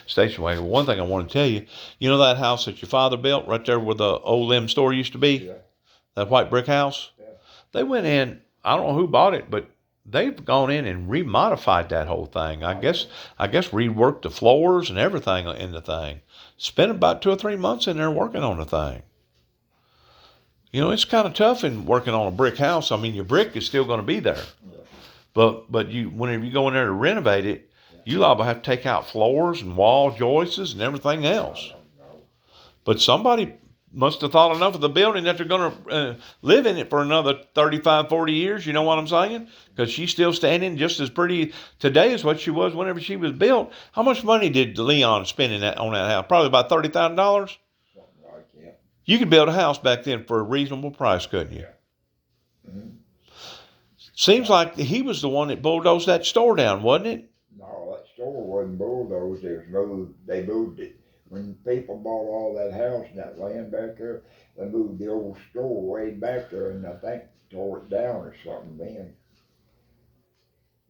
Speaker 2: station wagons. One thing I want to tell you, you know that house that your father built right there where the old Lim store used to be?
Speaker 1: Yeah.
Speaker 2: That white brick house?
Speaker 1: Yeah.
Speaker 2: They went in, I don't know who bought it, but they've gone in and remodified that whole thing. I guess reworked the floors and everything in the thing. Spent about 2 or 3 months in there working on the thing. You know, it's kind of tough in working on a brick house. I mean, your brick is still going to be there.
Speaker 1: Yeah.
Speaker 2: But you, whenever you go in there to renovate it, you liable to have to take out floors and wall joists and everything else.
Speaker 1: I don't know.
Speaker 2: But somebody must have thought enough of the building that they're going to live in it for another 35, 40 years. You know what I'm saying? Because she's still standing just as pretty today as what she was whenever she was built. How much money did Leon spend on that house? Probably about $30,000.
Speaker 1: Something like that.
Speaker 2: You could build a house back then for a reasonable price, couldn't you?
Speaker 1: Mm-hmm.
Speaker 2: Seems like he was the one that bulldozed that store down, wasn't it?
Speaker 1: No, that store wasn't bulldozed. It was moved. They moved it. When people bought all that house and that land back there, they moved the old store way back there, and I think tore it down or something then.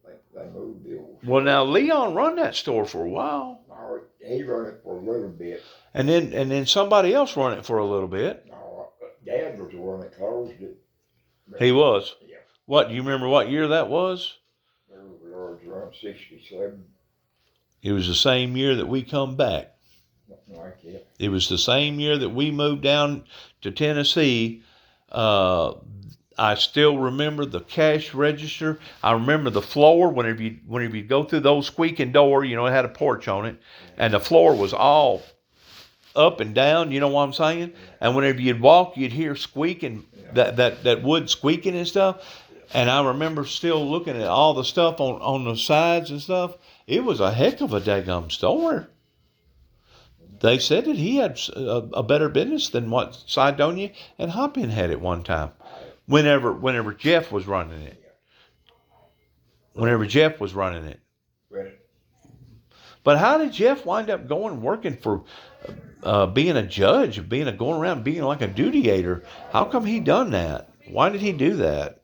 Speaker 1: They moved the old.
Speaker 2: Well, now Leon run that store for a while.
Speaker 1: No, he run it for a little bit.
Speaker 2: And then somebody else run it for a little bit.
Speaker 1: No, Dad was the one that closed it.
Speaker 2: He was.
Speaker 1: Yeah.
Speaker 2: What, do you remember what year that was?
Speaker 1: It was around 67.
Speaker 2: It was the same year that we come back.
Speaker 1: Something like that.
Speaker 2: It was the same year that we moved down to Tennessee. I still remember the cash register. I remember the floor. Whenever you go through the old squeaking door, you know, it had a porch on it, and the floor was all up and down. You know what I'm saying? And whenever you'd walk, you'd hear squeaking, that wood squeaking and stuff. And I remember still looking at all the stuff on the sides and stuff. It was a heck of a daggum store. They said that he had a better business than what Sidonia and Hopin had at one time. Whenever Jeff was running it. Whenever Jeff was running it. But how did Jeff wind up working for being a judge, going around being like a duty-ator? How come he done that? Why did he do that?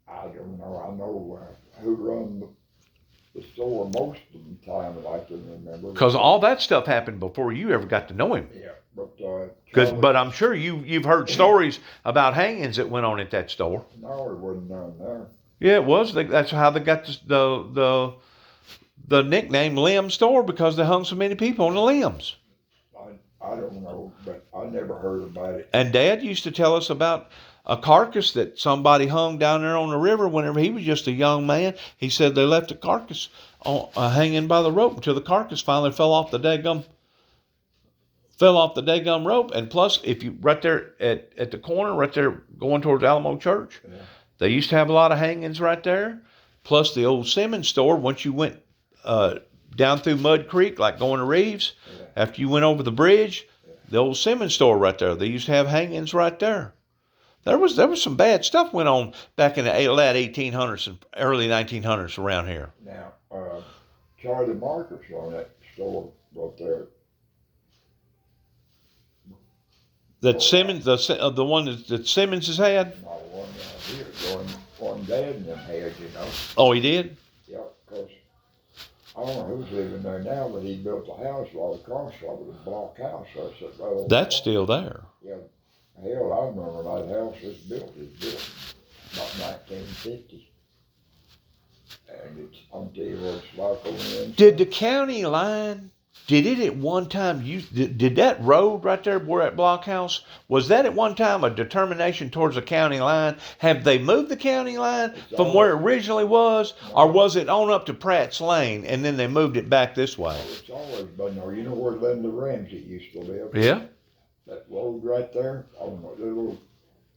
Speaker 1: I don't know. I know who run the store most of the time that I can remember.
Speaker 2: Because all that stuff happened before you ever got to know him.
Speaker 1: Yeah, but
Speaker 2: But I'm sure you've heard stories about hangings that went on at that store.
Speaker 1: No, it wasn't none there.
Speaker 2: Yeah, it was. That's how they got the nickname Limb Store, because they hung so many people on the limbs.
Speaker 1: I don't know, but I never heard about it.
Speaker 2: And Dad used to tell us about a carcass that somebody hung down there on the river whenever he was just a young man. He said they left a carcass hanging by the rope until the carcass finally fell off the daggum rope. And plus, if you right there at the corner, right there going towards Alamo Church, they used to have a lot of hangings right there. Plus the old Simmons store, once you went down through Mud Creek, like going to Reeves, after you went over the bridge, the old Simmons store right there, they used to have hangings right there. There was some bad stuff went on back in the late 1800s and early 1900s around here.
Speaker 1: Now, Charlie Marcus on that store right there.
Speaker 2: That Simmons, the one that Simmons has had?
Speaker 1: Not one here, one Dad and them had, you know.
Speaker 2: Oh, he did?
Speaker 1: Yeah, because I don't know who's living there now, but he built a house right across from it, a block house. So I said, well,
Speaker 2: that's still there.
Speaker 1: Yeah. Hell, I remember that house was built about 1950. And it's, I'm telling you what it's like over there.
Speaker 2: Did the county line, did it at one time, did that road right there where that blockhouse, was that at one time a determination towards the county line? Have they moved the county line from where it originally was? Or was it on up to Pratt's Lane and then they moved it back this way?
Speaker 1: It's always been there. You know where Linda Ramsey used to live?
Speaker 2: Yeah.
Speaker 1: That road right there, on the little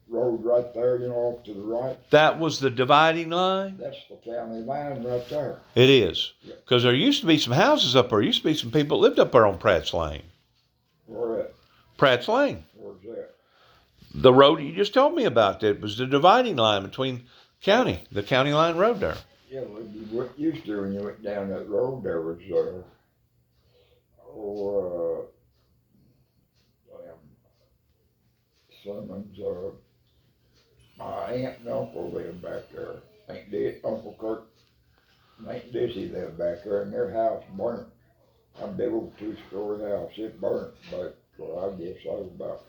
Speaker 1: road right there, you know, off to the right.
Speaker 2: That was the dividing line?
Speaker 1: That's the county line right there.
Speaker 2: It is. Because there used to be some houses up there. Used to be some people that lived up there on Pratt's Lane.
Speaker 1: Where at?
Speaker 2: Pratt's Lane.
Speaker 1: Where's that?
Speaker 2: The road you just told me about, that was the dividing line between the county line road there.
Speaker 1: Yeah, what you used to when you went down that road there was, Simmons, my aunt and uncle lived back there. Uncle Kirk and Aunt Dizzy lived back there, and their house burnt. A big old 2-story house. It burnt, but well, I guess I was about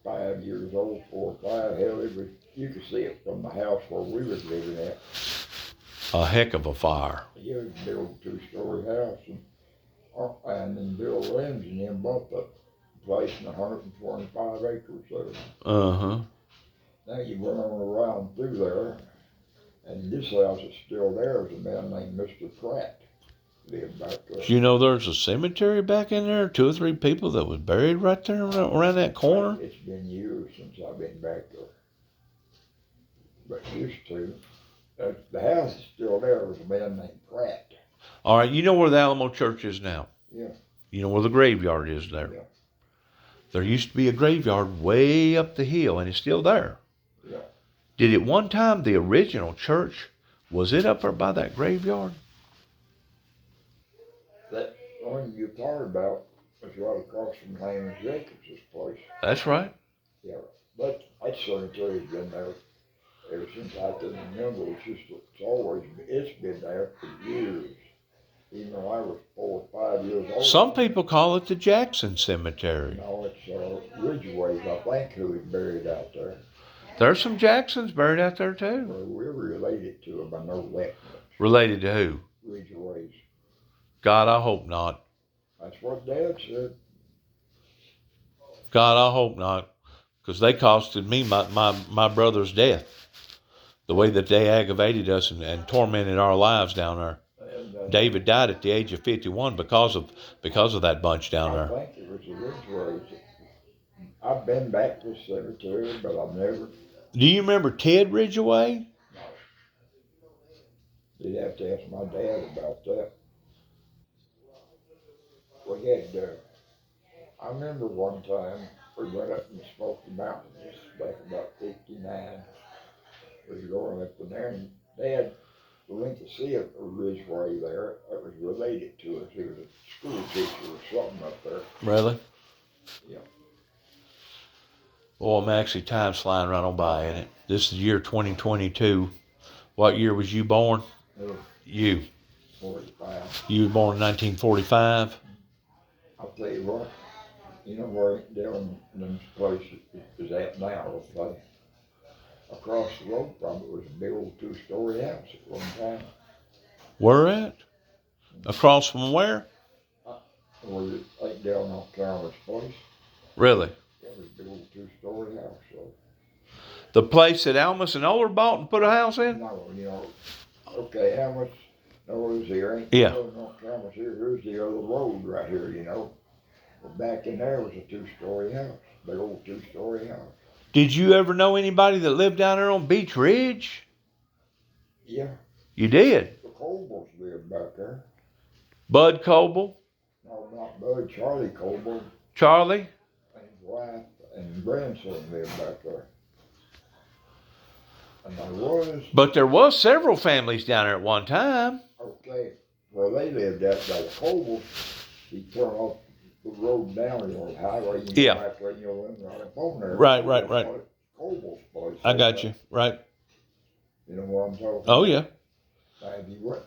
Speaker 1: 5 years old, 4 or 5. Hell, it was, you could see it from the house where we was living at.
Speaker 2: A heck of a fire.
Speaker 1: Yeah, it was a big old 2-story house, and then Bill Williams and them bought the place in 125 acres there.
Speaker 2: Uh-huh.
Speaker 1: Now you run on around through there, and this house is still there. There's a man named Mr. Pratt lived back there.
Speaker 2: Do you know there's a cemetery back in there? 2 or 3 people that was buried right there around that corner?
Speaker 1: It's been years since I've been back there. But used to. The house is still there. There was a man named Pratt.
Speaker 2: All right, you know where the Alamo Church is now?
Speaker 1: Yeah.
Speaker 2: You know where the graveyard is there?
Speaker 1: Yeah.
Speaker 2: There used to be a graveyard way up the hill, and it's still there.
Speaker 1: Yeah.
Speaker 2: Did at one time the original church, was it up there by that graveyard?
Speaker 1: That one you thought about was right across from Hammond Jacobs' place.
Speaker 2: That's right.
Speaker 1: Yeah. But that cemetery's been there ever since I can remember. It's been there for years. Even though I was 4 or 5 years old.
Speaker 2: Some people call it the Jackson Cemetery.
Speaker 1: No, it's Ridgway's, I think, who is buried out there.
Speaker 2: There's some Jacksons buried out there too.
Speaker 1: Well, we're related to them, I know that.
Speaker 2: Related to who?
Speaker 1: Ridgway's.
Speaker 2: God, I hope not.
Speaker 1: That's what Dad said.
Speaker 2: God, I hope not. Because they costed me my brother's death. The way that they aggravated us and tormented our lives down there.
Speaker 1: And,
Speaker 2: David died at the age of 51 because of that bunch down there.
Speaker 1: I think it was the Ridgway's. I've been back to the cemetery, but I've never.
Speaker 2: Do you remember Ted Ridgway?
Speaker 1: No. You'd have to ask my dad about that. We had, I remember one time we went up and Smoky Mountains back about 59. We were going up in there, and Dad, we went to see a Ridgway there that was related to us. He was a school teacher or something up there.
Speaker 2: Really?
Speaker 1: Yeah.
Speaker 2: Oh, I'm actually time's flying right on by, ain't it? This is the year 2022. What year was you born? You.
Speaker 1: 45.
Speaker 2: You were born in 1945?
Speaker 1: I'll tell you what, you know where down in this place is at now, okay? Across the road from it was a big old 2-story house at one time.
Speaker 2: Where at? Across from where?
Speaker 1: Was it like down on Carol's place?
Speaker 2: Really?
Speaker 1: Yeah, it was a big old 2-story house, so.
Speaker 2: The place that Almus and Oler bought and put a house in?
Speaker 1: No, you know, okay, how much, no, it was here, ain't
Speaker 2: Yeah.
Speaker 1: No, Carol's here, here's the other road right here, you know. Well, back in there was a 2-story house, big old 2-story house.
Speaker 2: Did you ever know anybody that lived down there on Beach Ridge?
Speaker 1: Yeah.
Speaker 2: You did?
Speaker 1: The Cobles lived back there.
Speaker 2: Bud Coble?
Speaker 1: No, not Bud, Charlie Coble.
Speaker 2: Charlie?
Speaker 1: And his wife and grandson lived back there. And
Speaker 2: But there was several families down there at one time.
Speaker 1: Okay, where they lived at by the Cobles, you turn off the road down the highway, you
Speaker 2: Yeah.
Speaker 1: go back there, you'll end right up on there.
Speaker 2: Right.
Speaker 1: Coble's place.
Speaker 2: I got you. Right.
Speaker 1: You know what I'm talking
Speaker 2: Oh, yeah.
Speaker 1: about? If you went,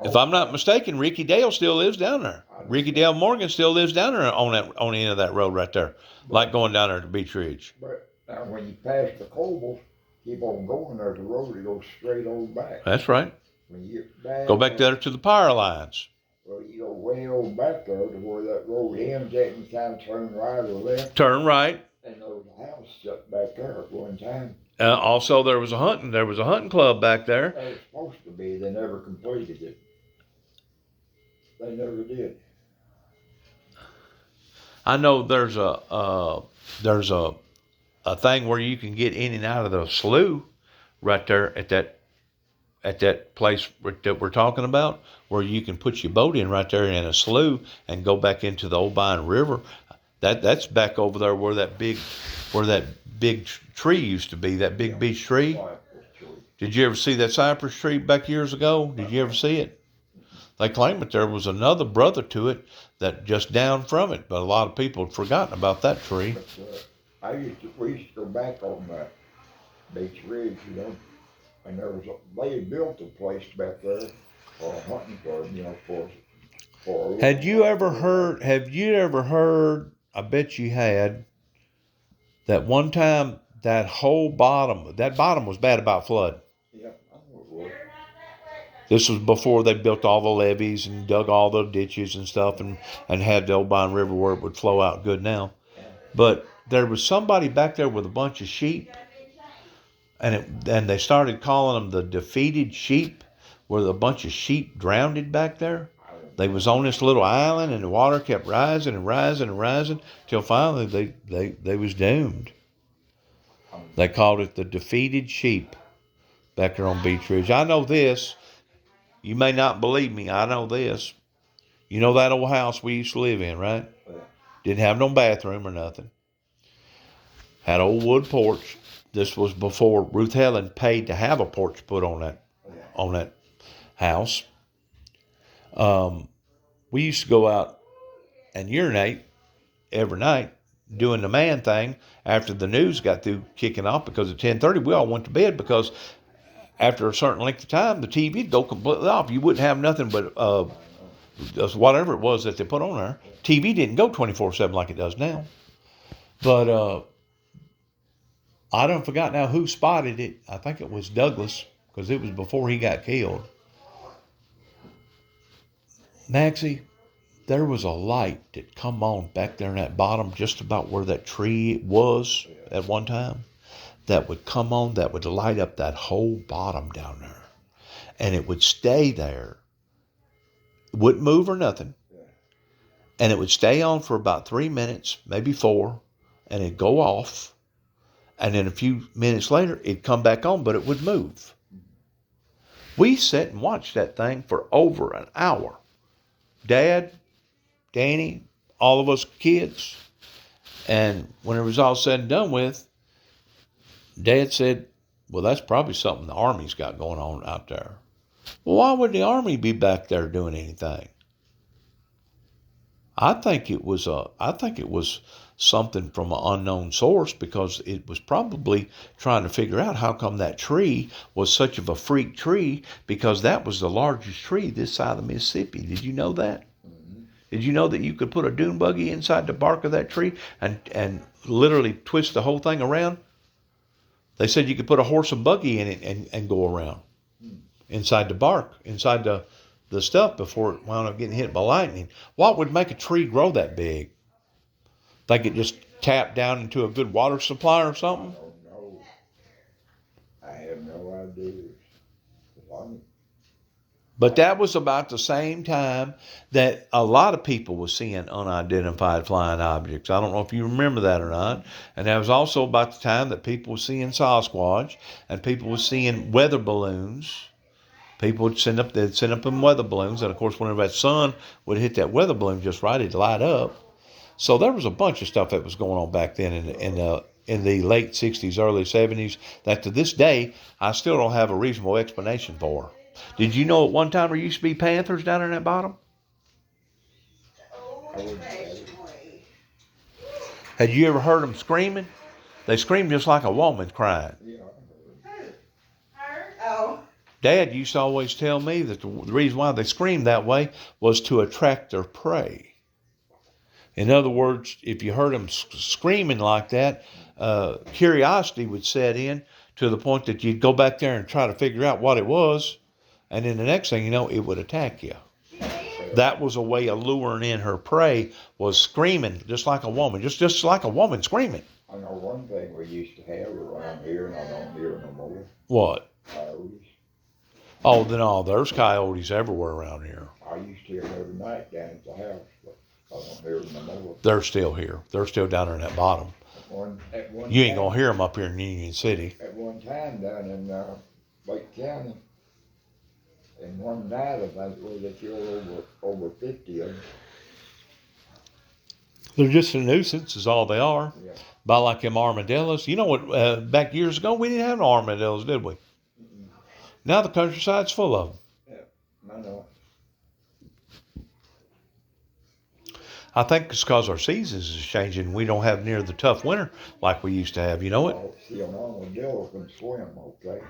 Speaker 2: If I'm not mistaken, Ricky Dale still lives down there. Ricky Dale Morgan still lives down there on the end of that road right there, like going down there to Beach Ridge.
Speaker 1: But now when you pass the Cobles, keep on going, there's a road that goes straight on back.
Speaker 2: That's right.
Speaker 1: When you get back,
Speaker 2: Go back there to the power lines.
Speaker 1: Well, you go way on back there to where that road ends at, and you kind of turn right or left.
Speaker 2: Turn right.
Speaker 1: And there was a house set back there at one time.
Speaker 2: Also, there was a hunting club back there.
Speaker 1: That was supposed to be. They never completed it. They never did.
Speaker 2: I know there's a thing where you can get in and out of the slough right there at that place that we're talking about, where you can put your boat in right there in a slough and go back into the Oldbine River. That's back over there where that big tree used to be, that big beech tree. Did you ever see that cypress tree back years ago? Did you ever see it? They claim that there was another brother to it that just down from it, but a lot of people had forgotten about that tree.
Speaker 1: But, we used to go back on that Beach Ridge, you know, and they had built a place back there for a hunting club, you know, for
Speaker 2: Have you ever heard, I bet you had, that one time that bottom was bad about flood.
Speaker 1: Yeah, I know it was.
Speaker 2: This was before they built all the levees and dug all the ditches and stuff and had the Oldbine River where it would flow out good now. But there was somebody back there with a bunch of sheep, and they started calling them the defeated sheep, where a bunch of sheep drowned back there. They was on this little island, and the water kept rising and rising and rising till finally they was doomed. They called it the defeated sheep back there on Beach Ridge. I know this. You may not believe me. I know this. You know that old house we used to live in, right? Didn't have no bathroom or nothing. Had an old wood porch. This was before Ruth Helen paid to have a porch put on that house. We used to go out and urinate every night. doing the man thing after the news got through kicking off, because at 10:30 we all went to bed, because after a certain length of time the TV'd go completely off. You wouldn't have nothing but just whatever it was that they put on there. TV didn't go 24/7 like it does now. But I don't forgot now who spotted it. I think it was Douglas, because it was before he got killed. Maxie, there was a light that come on back there in that bottom, just about where that tree was at one time, that would come on, that would light up that whole bottom down there. And it would stay there. It wouldn't move or nothing. And it would stay on for about 3 minutes, maybe 4, and it'd go off. And then a few minutes later, it'd come back on, but it would move. We sat and watched that thing for over an hour. Dad, Danny, all of us kids. And when it was all said and done with, Dad said, well, that's probably something the Army's got going on out there. Well, why would the Army be back there doing anything? I think it was something from an unknown source, because it was probably trying to figure out how come that tree was such of a freak tree, because that was the largest tree this side of the Mississippi. Did you know that? Mm-hmm. Did you know that you could put a dune buggy inside the bark of that tree and literally twist the whole thing around? They said you could put a horse and buggy in it and go around inside the bark, inside the stuff, before it wound up getting hit by lightning. What would make a tree grow that big? Think it just tapped down into a good water supply or something?
Speaker 1: I don't know. I have no idea.
Speaker 2: But that was about the same time that a lot of people were seeing unidentified flying objects. I don't know if you remember that or not. And that was also about the time that people were seeing Sasquatch, and people were seeing weather balloons. People would send up in weather balloons, and of course, whenever that sun would hit that weather balloon just right, it'd light up. So there was a bunch of stuff that was going on back then in the late 60s, early 70s, that to this day, I still don't have a reasonable explanation for. Did you know at one time there used to be panthers down in that bottom? Had you ever heard them screaming? They screamed just like a woman crying. Dad used to always tell me that the reason why they screamed that way was to attract their prey. In other words, if you heard them screaming like that, curiosity would set in to the point that you'd go back there and try to figure out what it was, and then the next thing you know, it would attack you. That was a way of luring in her prey, was screaming just like a woman, just like a woman screaming.
Speaker 1: I know one thing we used to have around here, and I don't hear no more.
Speaker 2: What?
Speaker 1: Coyotes.
Speaker 2: Oh, then there's coyotes everywhere around here.
Speaker 1: I used to hear them every night down at the house, but I don't hear them no more.
Speaker 2: They're still here. They're still down there in that bottom. You ain't gonna hear them up here in Union City.
Speaker 1: At one time down in Lake County, and one night I think they killed over 50 of them.
Speaker 2: They're just a nuisance is all they are.
Speaker 1: Yeah.
Speaker 2: About like them armadillos. You know what, back years ago, we didn't have no armadillos, did we? Mm-mm. Now the countryside's full of them.
Speaker 1: Yeah, I know.
Speaker 2: I think it's because our seasons is changing. We don't have near the tough winter like we used to have. You know it?
Speaker 1: Oh, see, an armadillo can swim, okay?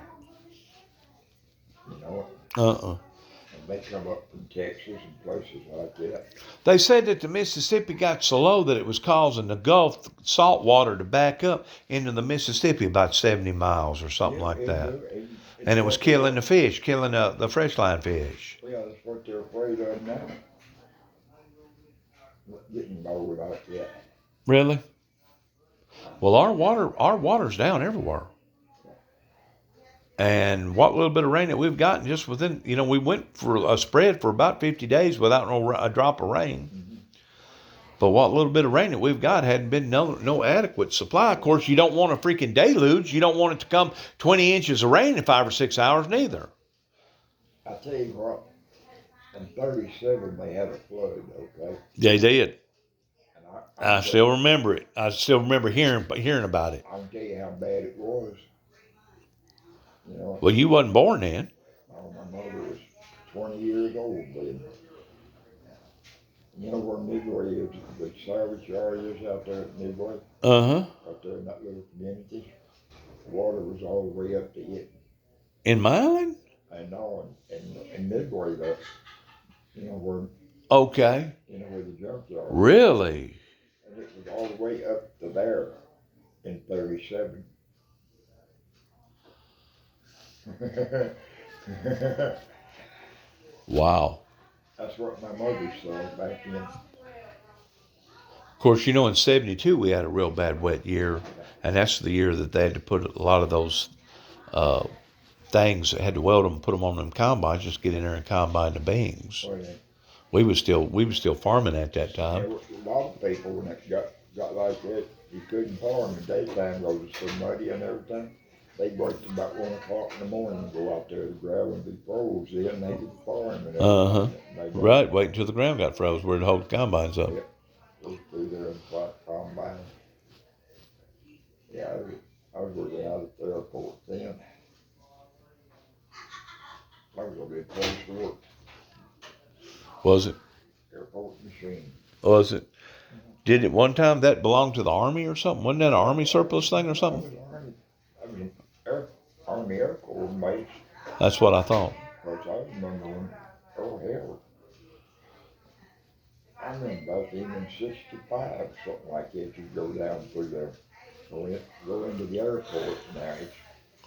Speaker 1: You know it?
Speaker 2: Uh-uh.
Speaker 1: And they come up from Texas and places like that.
Speaker 2: They said that the Mississippi got so low that it was causing the Gulf salt water to back up into the Mississippi about 70 miles or something like that. And it was killing the fish, killing the freshline fish.
Speaker 1: Yeah, that's what they're afraid of now. Getting lower like that.
Speaker 2: Really? Well, our water's down everywhere. And what little bit of rain that we've gotten just within, we went for a spread for about 50 days without a drop of rain. Mm-hmm. But what little bit of rain that we've got hadn't been no adequate supply. Of course, you don't want a freaking deluge. You don't want it to come 20 inches of rain in 5 or 6 hours neither.
Speaker 1: I tell you what, in 37 they had a flood, okay?
Speaker 2: They did.
Speaker 1: And
Speaker 2: I still remember it. I still remember hearing about it.
Speaker 1: I can tell you how bad it was.
Speaker 2: Well, you wasn't born then.
Speaker 1: Oh, my mother was 20 years old then. You know where Midway is, the salvage yard is out there at Midway,
Speaker 2: Uh-huh.
Speaker 1: out there in that little community. The water was all the way up to it.
Speaker 2: In my island?
Speaker 1: I know, and Midway, that, you know, where,
Speaker 2: Okay.
Speaker 1: you know, where the junkyard is.
Speaker 2: Really?
Speaker 1: And it was all the way up to there in 37.
Speaker 2: Wow.
Speaker 1: That's what my mother said back then.
Speaker 2: Of course, you know, in 72 we had a real bad wet year, and that's the year that they had to put a lot of those things, had to weld them, put them on them combines, just get in there and combine the beans.
Speaker 1: Well, yeah,
Speaker 2: We was still farming at that
Speaker 1: there
Speaker 2: time.
Speaker 1: were a lot of people when it got like that, you couldn't farm in the daytime, because it was so muddy and everything. They'd wait till about 1 o'clock in the morning and go out there to grab and be froze in, they could farm and everything.
Speaker 2: Uh-huh.
Speaker 1: And they
Speaker 2: Right, wait until the ground got froze where to hold the combines up.
Speaker 1: Yeah. Go through there and combine. Yeah, I was working out at the airport then. That was a good place to work.
Speaker 2: Was it?
Speaker 1: Airport machine.
Speaker 2: Was it? Did it one time that belong to the Army or something? Wasn't that an Army surplus thing or
Speaker 1: I
Speaker 2: something?
Speaker 1: was Army Air Corps base.
Speaker 2: That's what I thought.
Speaker 1: Because I remember when, oh hell, I remember about even 65, something like that, you go down through there. Go into the airport now.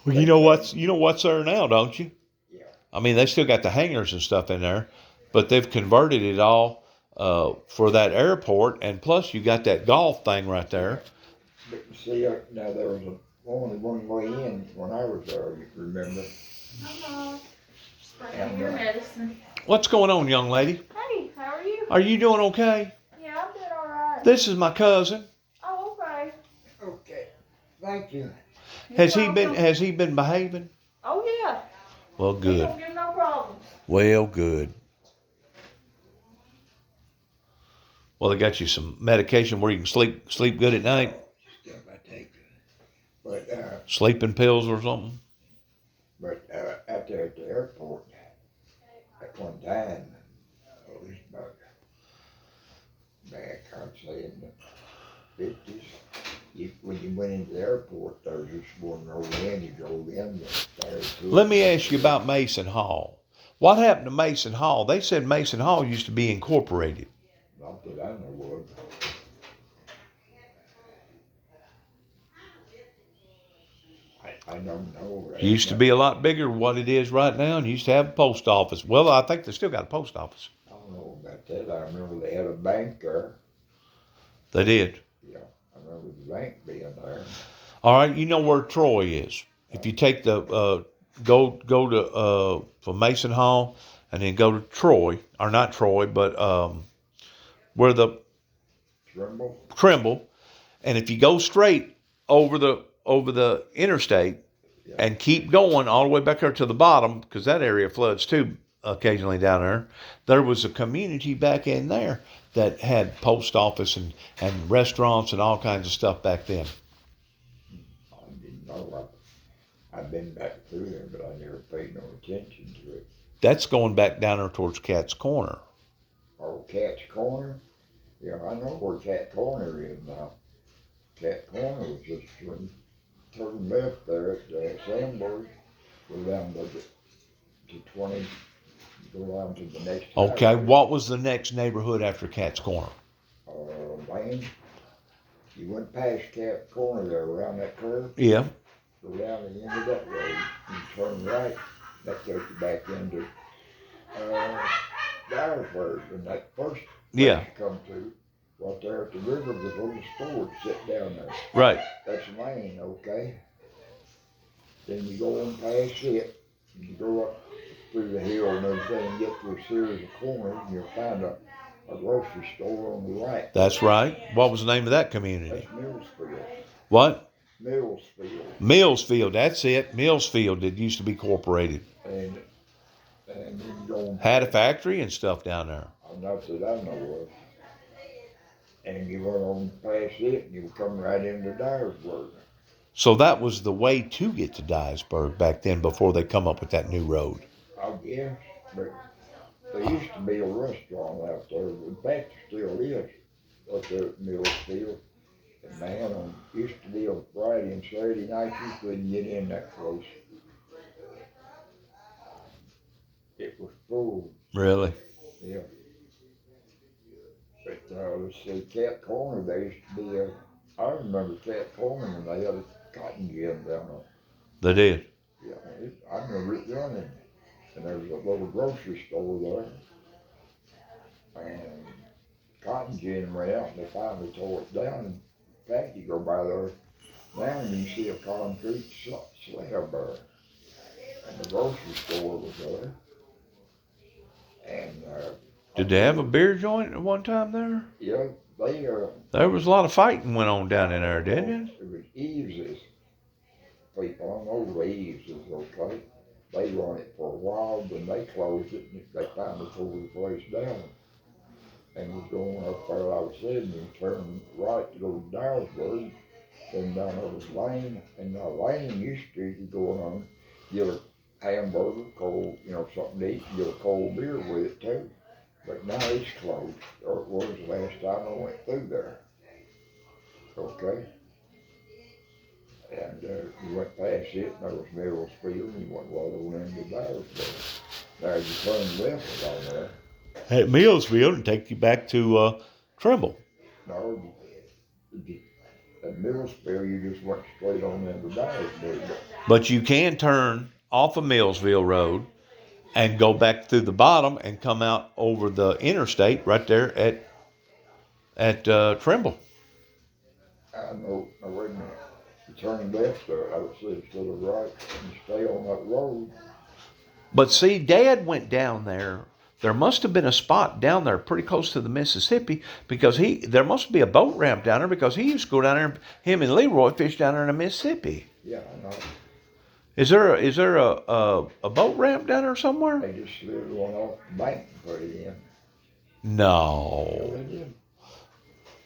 Speaker 2: Well, you know what's there now, don't you?
Speaker 1: Yeah.
Speaker 2: I mean, they still got the hangars and stuff in there, but they've converted it all for that airport, and plus you got that golf thing right there.
Speaker 1: But you see, now there was only one way in when I was there, you remember.
Speaker 3: Hello.
Speaker 1: And,
Speaker 3: Your medicine.
Speaker 2: What's going on, young lady?
Speaker 3: Hey, how are you?
Speaker 2: Are you doing okay?
Speaker 3: Yeah, I'm doing all right.
Speaker 2: This is my cousin.
Speaker 3: Oh, okay.
Speaker 1: Okay, thank you.
Speaker 2: Has he
Speaker 3: welcome.
Speaker 2: been behaving?
Speaker 3: Oh yeah.
Speaker 2: Well,
Speaker 3: He
Speaker 2: good.
Speaker 3: don't give no problems.
Speaker 2: Well, good. Well, they got you some medication where you can sleep good at night.
Speaker 1: Stuff I take. But
Speaker 2: Sleeping pills or something.
Speaker 1: out there at the airport, at one time, it was about back, I'd say in the 50s, when you went into the airport, there was just one road in, you drove in there.
Speaker 2: Let me ask you about Mason Hall. What happened to Mason Hall? They said Mason Hall used to be incorporated.
Speaker 1: Not that I know of. I don't know.
Speaker 2: It used to be a lot bigger than what it is right now, and used to have a post office. Well, I think they still got a post office.
Speaker 1: I don't know about that. I remember they had a bank there.
Speaker 2: They did.
Speaker 1: Yeah, I remember the bank being there.
Speaker 2: All right, you know where Troy is. If you take the go to from Mason Hall and then go to Troy, or not Troy, but where the Trimble, and if you go straight over the interstate
Speaker 1: Yeah.
Speaker 2: and keep going all the way back there to the bottom, because that area floods too occasionally down there. There was a community back in there that had post office and restaurants and all kinds of stuff back then.
Speaker 1: I didn't know. I've been back through there, but I never paid no attention to it.
Speaker 2: That's going back down there towards Cat's Corner.
Speaker 1: Oh, Cat's Corner? Yeah, I know where Cat Corner is now. Cat Corner was just when you turn left there at Sandburg, go down to 20, go down to the next
Speaker 2: Okay,
Speaker 1: highway.
Speaker 2: what was the next neighborhood after Cat's Corner?
Speaker 1: Lane. You went past Cat Corner there, around that curve,
Speaker 2: Yeah.
Speaker 1: go down the end of that road, and turn right, that takes you back into Dyersburg, and that first place
Speaker 2: Yeah.
Speaker 1: you come to, right there at the river, the little store sit down there.
Speaker 2: Right.
Speaker 1: That's Lane, okay? Then you go on past it, and you go up through the hill and everything, and get to a series of corners, and you'll find a grocery store on the right.
Speaker 2: That's right. What was the name of that community?
Speaker 1: That's Millsfield.
Speaker 2: What?
Speaker 1: Millsfield.
Speaker 2: Millsfield. That's it. Millsfield. It used to be incorporated.
Speaker 1: And then you go on
Speaker 2: Had a factory and stuff down there.
Speaker 1: not that I know of. And you went on past it, and you come right into Dyersburg.
Speaker 2: So that was the way to get to Dyersburg back then before they come up with that new road.
Speaker 1: I guess, but There used to be a restaurant out there, in fact, there still is, up there at Millsfield. And man, used to be on Friday and Saturday nights, you couldn't get in that place. It was full,
Speaker 2: Really?
Speaker 1: yeah. But let's see, Cat Corner, there used to be I remember Cat Corner when they had a cotton gin down there.
Speaker 2: They did.
Speaker 1: Yeah, I remember it running. And there was a little grocery store there. And cotton gin went out and they finally tore it down. In fact, you go by there now and you see a concrete slab there. And the grocery store was there. And
Speaker 2: Did they have a beer joint at one time there?
Speaker 1: yeah, they
Speaker 2: There was a lot of fighting went on down in there, didn't it?
Speaker 1: It was Eveses. People, I know the Eveses, okay. They run it for a while, then they closed it, and they finally tore the place down. And was going up there, I was sitting, and turned right to go to Dyersburg, then down there was Lane, and Lane used to go on, get a hamburger, cold, something to eat, and get a cold beer with it too. But now it's closed, or it was the last time I went through there. Okay? And you went past it, and there was Millsfield, and you went right over into Dyersburg. Now you turn left down there.
Speaker 2: At Millsfield and take you back to Trimble.
Speaker 1: No, at Millsfield, you just went straight on into Dyersburg.
Speaker 2: But you can turn off of Millsville Road and go back through the bottom and come out over the interstate right there at Trimble.
Speaker 1: I know, now wait a minute. You turn left there, I would say instead of right, and you stay on that road.
Speaker 2: But see, Dad went down there. There must have been a spot down there pretty close to the Mississippi because there must be a boat ramp down there because he used to go down there, him and Leroy fish down there in the Mississippi.
Speaker 1: Yeah, I know.
Speaker 2: Is there a boat ramp down there somewhere?
Speaker 1: They just slid one off the bank and put it in.
Speaker 2: No.
Speaker 1: Yeah, they did.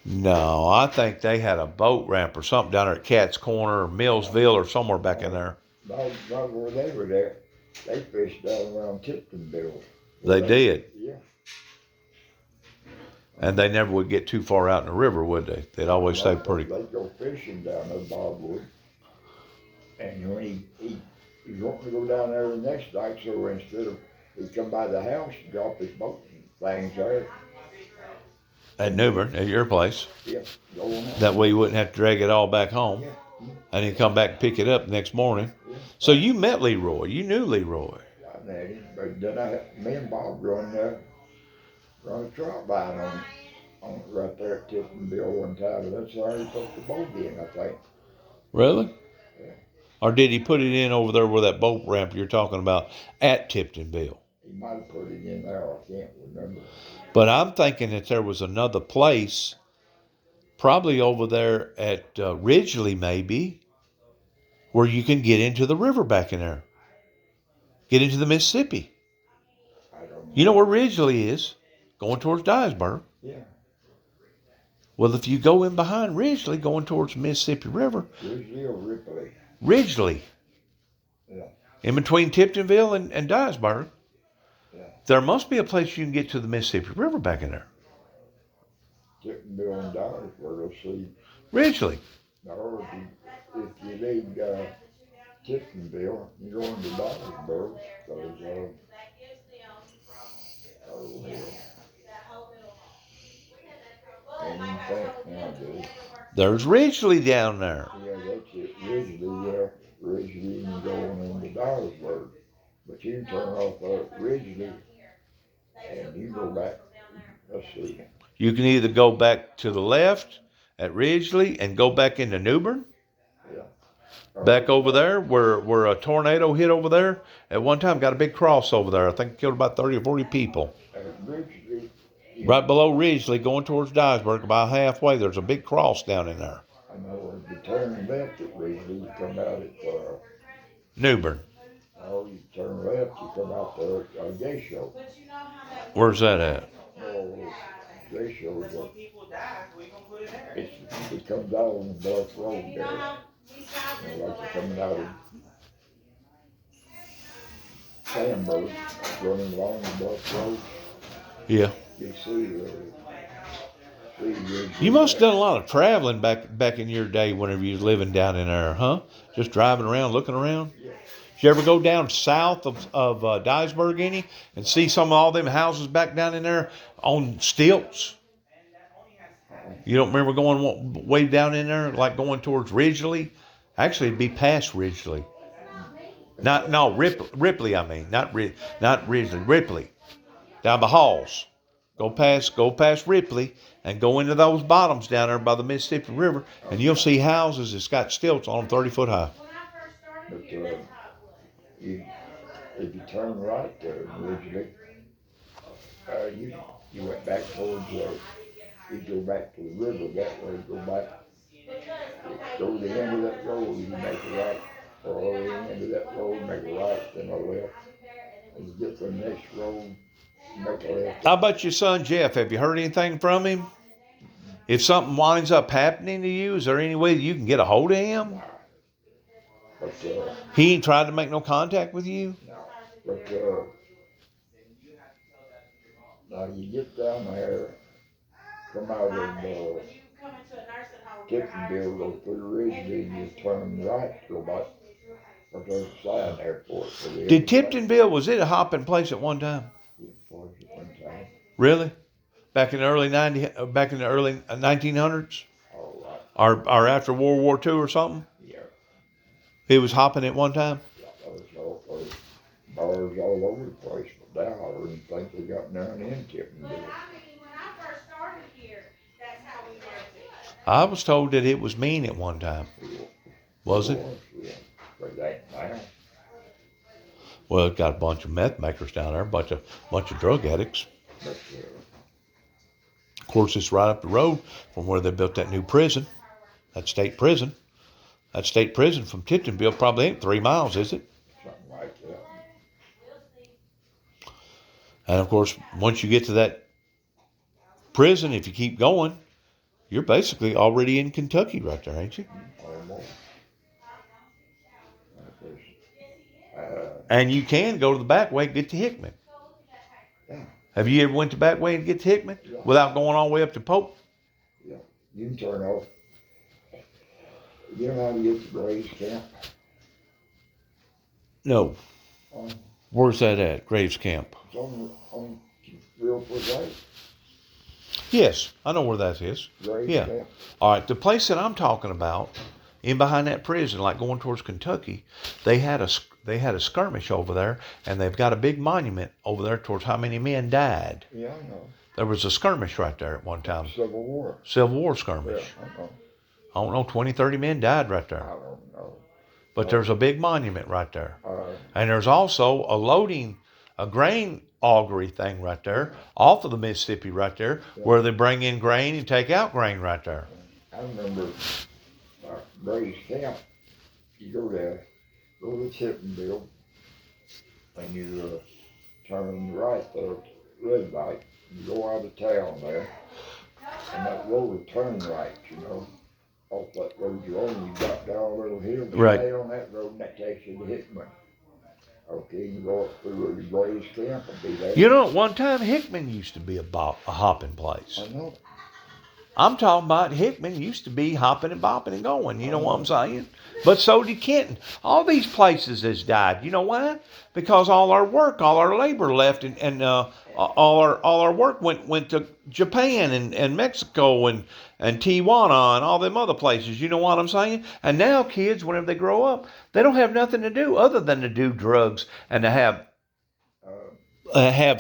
Speaker 2: No, I think they had a boat ramp or something down there at Cat's Corner or Millsville or somewhere back in there.
Speaker 1: No, not where they were there. They fished down around Tiptonville.
Speaker 2: They did.
Speaker 1: Yeah.
Speaker 2: And they never would get too far out in the river, would they? They'd always stay pretty.
Speaker 1: They'd go fishing down there, Bob would. And when he wanted to go down there the next night, so instead of, he'd come by the house and drop his boat and things there.
Speaker 2: At Newbern, at your place.
Speaker 1: Yeah, go on out.
Speaker 2: That way you wouldn't have to drag it all back home.
Speaker 1: Yeah.
Speaker 2: And then come back and pick it up the next morning.
Speaker 1: Yeah.
Speaker 2: So you met Leroy. You knew Leroy.
Speaker 1: I met him, but then me and Bob run a trout line on right there at Tiptonville one time, and that's how he put the boat in, I think.
Speaker 2: Really?
Speaker 1: Yeah.
Speaker 2: Or did he put it in over there where that boat ramp you're talking about at Tiptonville?
Speaker 1: He might have put it in there, I can't remember.
Speaker 2: But I'm thinking that there was another place, probably over there at Ridgely maybe, where you can get into the river back in there. Get into the Mississippi.
Speaker 1: I don't know.
Speaker 2: You know where Ridgely is? Going towards Dyersburg.
Speaker 1: Yeah.
Speaker 2: Well, if you go in behind Ridgely, going towards the Mississippi River,
Speaker 1: Ridgely or Ripley?
Speaker 2: Ridgely,
Speaker 1: Yeah.
Speaker 2: in between Tiptonville and Dyersburg,
Speaker 1: Yeah.
Speaker 2: there must be a place you can get to the Mississippi River back in there.
Speaker 1: Tiptonville and Dyersburg, let's see.
Speaker 2: Ridgely.
Speaker 1: No, if you leave Tiptonville, you go into Dyersburg, because, oh, hell. And in fact, now, dude.
Speaker 2: There's Ridgely down there.
Speaker 1: Yeah, that's it. Ridgely, and going into Dyersburg. But you can turn off Ridgely, and you can go back. Let's see.
Speaker 2: You can either go back to the left at Ridgely and go back into Newbern.
Speaker 1: Yeah.
Speaker 2: Back over there where a tornado hit over there. At one time got a big cross over there. I think it killed about 30 or 40 people.
Speaker 1: Ridgely.
Speaker 2: Right below Ridgely, going towards Dyersburg, about halfway, there's a big cross down in there.
Speaker 1: I know if you turn left at Ridgely, you come out at,
Speaker 2: Newbern.
Speaker 1: oh, you turn left, you come out there at Gayshow.
Speaker 2: Where's that at?
Speaker 1: Oh, Gayshow is it comes out on the Bluff Road there. Like you're coming out of Sandburg, running along the Bluff Road.
Speaker 2: Yeah.
Speaker 1: You see,
Speaker 2: You must have done a lot of traveling back in your day whenever you was living down in there, huh? Just driving around, looking around.
Speaker 1: Yeah.
Speaker 2: Did you ever go down south of Dyersburg any and see some of all them houses back down in there on stilts? You don't remember going way down in there, like going towards Ridgely? Actually, it'd be past Ridgely. Ripley. I mean, not Ridgely, Ripley, down the halls. Go past Ripley and go into those bottoms down there by the Mississippi River, and you'll see houses that's got stilts on them 30 foot high.
Speaker 1: But you, if you turn right there originally, you went back towards you go back to the river that way, go back, go to the end of that road, you make a right, or the end of that road, make a right, then a left, and you get to the next road, make a left.
Speaker 2: How about your son Jeff? Have you heard anything from him? If something winds up happening to you, is there any way that you can get a hold of him?
Speaker 1: But
Speaker 2: He ain't tried to make no contact with you?
Speaker 1: no, but now you get down there, come out of Tiptonville, go through Ridgely, and you turn right, go back. But there's a sign there for it. So
Speaker 2: Did Tiptonville, was it a hopping place at one time?
Speaker 1: One time.
Speaker 2: Really? Back in the early 1900s?
Speaker 1: All right.
Speaker 2: Or after World War II or something?
Speaker 1: Yeah.
Speaker 2: It was hopping at one time?
Speaker 1: Yeah, there's bars all over the place. But now I don't think they got none in Tiptonville.
Speaker 2: I was told that it was mean at one time. Was it?
Speaker 1: Yeah. But that now.
Speaker 2: Well, it got a bunch of meth makers down there, a bunch of drug addicts.
Speaker 1: But,
Speaker 2: Of course, it's right up the road from where they built that new prison, that state prison. That state prison from Tiptonville probably ain't 3 miles, is it?
Speaker 1: something like that.
Speaker 2: And of course, once you get to that prison, if you keep going, you're basically already in Kentucky right there, ain't you?
Speaker 1: Almost.
Speaker 2: And you can go to the back way and get to Hickman.
Speaker 1: Yeah.
Speaker 2: Have you ever went the back way and get to Hickman
Speaker 1: Yeah.
Speaker 2: without going all the way up to Pope?
Speaker 1: Yeah. You can turn off. You know how to get to Gray's Camp?
Speaker 2: No.
Speaker 1: On,
Speaker 2: Where's that at? Graves Camp.
Speaker 1: it's on Real Foot Lake.
Speaker 2: Yes, I know where that is.
Speaker 1: Gray's
Speaker 2: Yeah.
Speaker 1: Camp.
Speaker 2: All right, the place that I'm talking about, in behind that prison, like going towards Kentucky, they had a skirmish over there, and they've got a big monument over there towards how many men died.
Speaker 1: Yeah, I know.
Speaker 2: There was a skirmish right there at one time.
Speaker 1: Civil War.
Speaker 2: Civil War
Speaker 1: Yeah,
Speaker 2: skirmish.
Speaker 1: I know.
Speaker 2: I don't know, 20, 30 men died right
Speaker 1: I
Speaker 2: there.
Speaker 1: don't know.
Speaker 2: But there's a big monument right there.
Speaker 1: Uh,
Speaker 2: And there's also a grain augury thing right there, off of the Mississippi right there, where they bring in grain and take out grain right there.
Speaker 1: I remember Gray's Camp. You go to Tiptonville, and you turn right there, red light. You go out of town there, and that road will turn right, you know. Off that road you're on, you got down a little hill, you
Speaker 2: Right.
Speaker 1: stay on that road, and that takes you to Hickman. Okay, you go up through the Gray's Camp and be there.
Speaker 2: You know, at one time Hickman used to be a hopping place.
Speaker 1: I know.
Speaker 2: I'm talking about Hickman used to be hopping and bopping and going. You know what I'm saying? But so did Kenton. All these places has died. You know why? Because all our work, all our labor left, and all our work went to Japan and Mexico and Tijuana and all them other places. You know what I'm saying? And now kids, whenever they grow up, they don't have nothing to do other than to do drugs and to have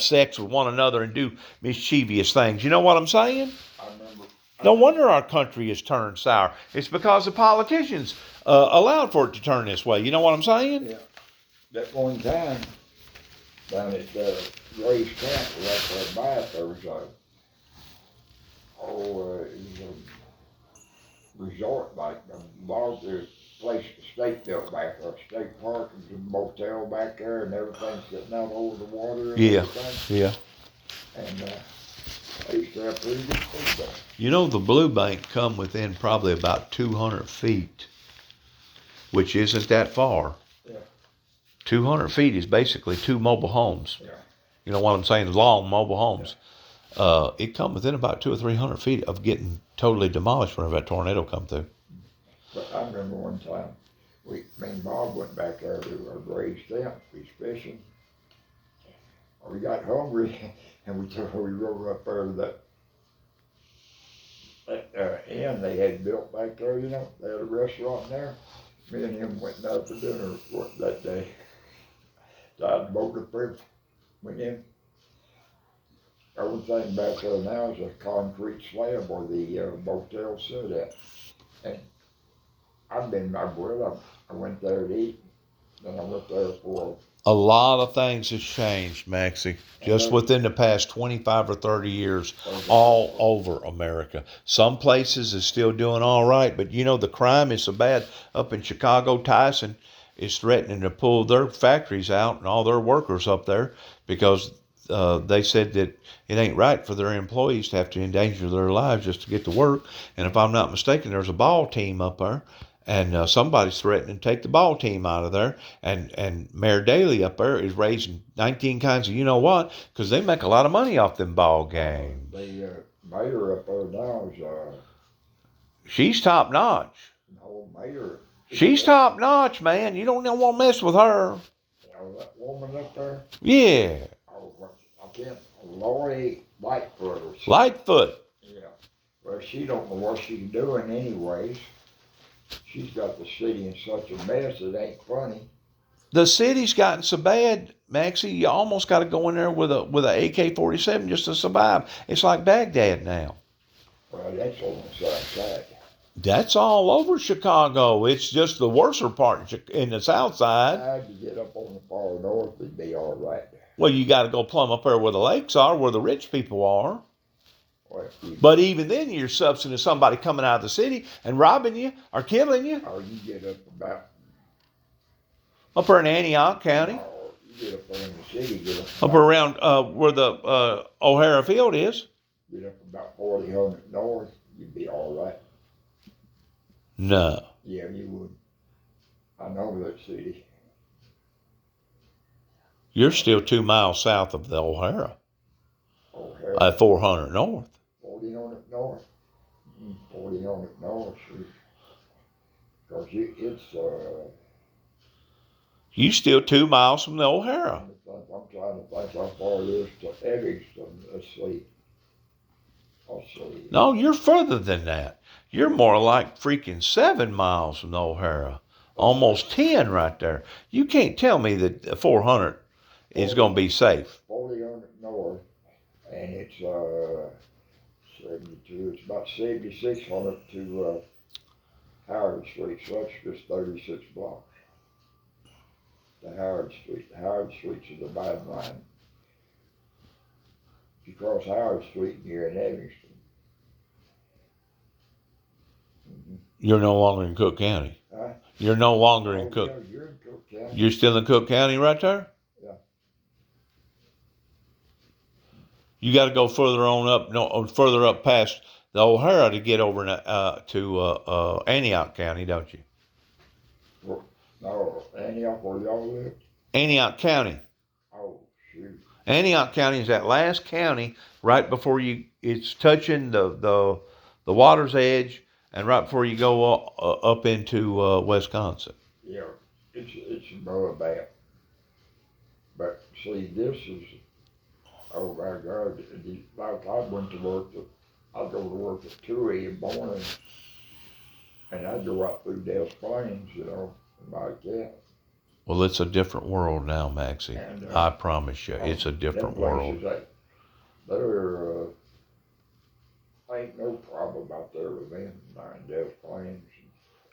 Speaker 2: sex with one another and do mischievous things. You know what I'm saying?
Speaker 1: I remember.
Speaker 2: No wonder our country has turned sour. It's because the politicians allowed for it to turn this way. You know what I'm saying?
Speaker 1: Yeah. That one time, down at Gray's Camp, right there by it, there was it was a resort, like a larger place the state built back there, state park, and a motel back there, and everything sitting out over the water and
Speaker 2: Yeah.
Speaker 1: everything.
Speaker 2: Yeah.
Speaker 1: And they used to have pretty good food there.
Speaker 2: You know, the Blue Bank come within probably about 200 feet, which isn't that far.
Speaker 1: Yeah.
Speaker 2: 200 feet is basically 2 mobile homes.
Speaker 1: Yeah.
Speaker 2: You know what I'm saying? Long mobile homes. it come within about 200 or 300 feet of getting totally demolished whenever that tornado come through.
Speaker 1: But I remember one time, me and Bob went back there to our grave stamp, we was fishing. We got hungry, and we rode up there to that inn they had built back there, you know. They had a restaurant there. Me and him went out to dinner that day. Tied the boat up there, went in. Everything back there now is a concrete slab where the motel sit at. And I went there to eat, then I went there for
Speaker 2: A lot of things has changed, Maxie, just within the past 25 or 30 years, all over America. Some places is still doing all right, but you know, the crime is so bad. Up in Chicago, Tyson is threatening to pull their factories out and all their workers up there because they said that it ain't right for their employees to have to endanger their lives just to get to work. And if I'm not mistaken, there's a ball team up there. And somebody's threatening to take the ball team out of there. And Mayor Daley up there is raising 19 kinds of you-know-what, because they make a lot of money off them ball games.
Speaker 1: the mayor up there now is
Speaker 2: She's top-notch.
Speaker 1: no mayor.
Speaker 2: She's top-notch, man. You don't want to mess with her.
Speaker 1: You know that woman up there?
Speaker 2: Yeah.
Speaker 1: Oh, I can't. Lori Lightfoot or something.
Speaker 2: Lightfoot.
Speaker 1: Yeah. Well, she don't know what she's doing anyways. She's got the city in such a mess it ain't funny.
Speaker 2: The city's gotten so bad, Maxie, you almost got to go in there with a AK-47 just to survive. It's like Baghdad now.
Speaker 1: Well, that's on the south side.
Speaker 2: That's all over Chicago. It's just the worser part in the south side.
Speaker 1: I had to get up on the far north, it'd be all right.
Speaker 2: Well, you got to go plumb up there where the lakes are, where the rich people are.
Speaker 1: Well,
Speaker 2: But even then, you're subject to somebody coming out of the city and robbing you or killing you.
Speaker 1: or you get up about.
Speaker 2: Up there in Antioch County.
Speaker 1: Or you get up there in the city, get
Speaker 2: Up around where the O'Hara Field is.
Speaker 1: Get up about 400 north, you'd be all right.
Speaker 2: No.
Speaker 1: Yeah, you would. I know that city.
Speaker 2: You're still 2 miles south of the O'Hara.
Speaker 1: O'Hara.
Speaker 2: At 400 north.
Speaker 1: 4000 north. 4000 north. Because it's
Speaker 2: You still 2 miles from the O'Hara.
Speaker 1: I'm trying to think how far it is to Evanston. Let's see. I'll see.
Speaker 2: No, you're further than that. You're more like freaking 7 miles from the O'Hara. Almost 10 right there. You can't tell me that 400 is going to be safe.
Speaker 1: 4000 north, and it's 72. It's about 7600 to Howard Street. So that's just 36 blocks. The Howard Street. The Howard Street's a dividing line. If you cross Howard Street, you're in Evanston.
Speaker 2: You're no longer in Cook County.
Speaker 1: Huh?
Speaker 2: You're no longer in
Speaker 1: Oh,
Speaker 2: Cook.
Speaker 1: yeah, you're in Cook County.
Speaker 2: You're still in Cook County right there?
Speaker 1: Yeah.
Speaker 2: You got to go further on up, no, further up past the O'Hara to get over to Antioch County, don't you?
Speaker 1: No, Antioch, where y'all live?
Speaker 2: Antioch County.
Speaker 1: Oh, shoot.
Speaker 2: Antioch County is that last county right before it's touching the water's edge, and right before you go up into Wisconsin.
Speaker 1: Yeah, it's above that. But see, this is, oh my God, like I went to work, I'd go to work at 2 in the morning, and I'd go out through Des Plaines, you know, like that.
Speaker 2: Well, it's a different world now, Maxie.
Speaker 1: And,
Speaker 2: I promise you, it's a different world.
Speaker 1: There ain't no problem out there with them in Des Plaines.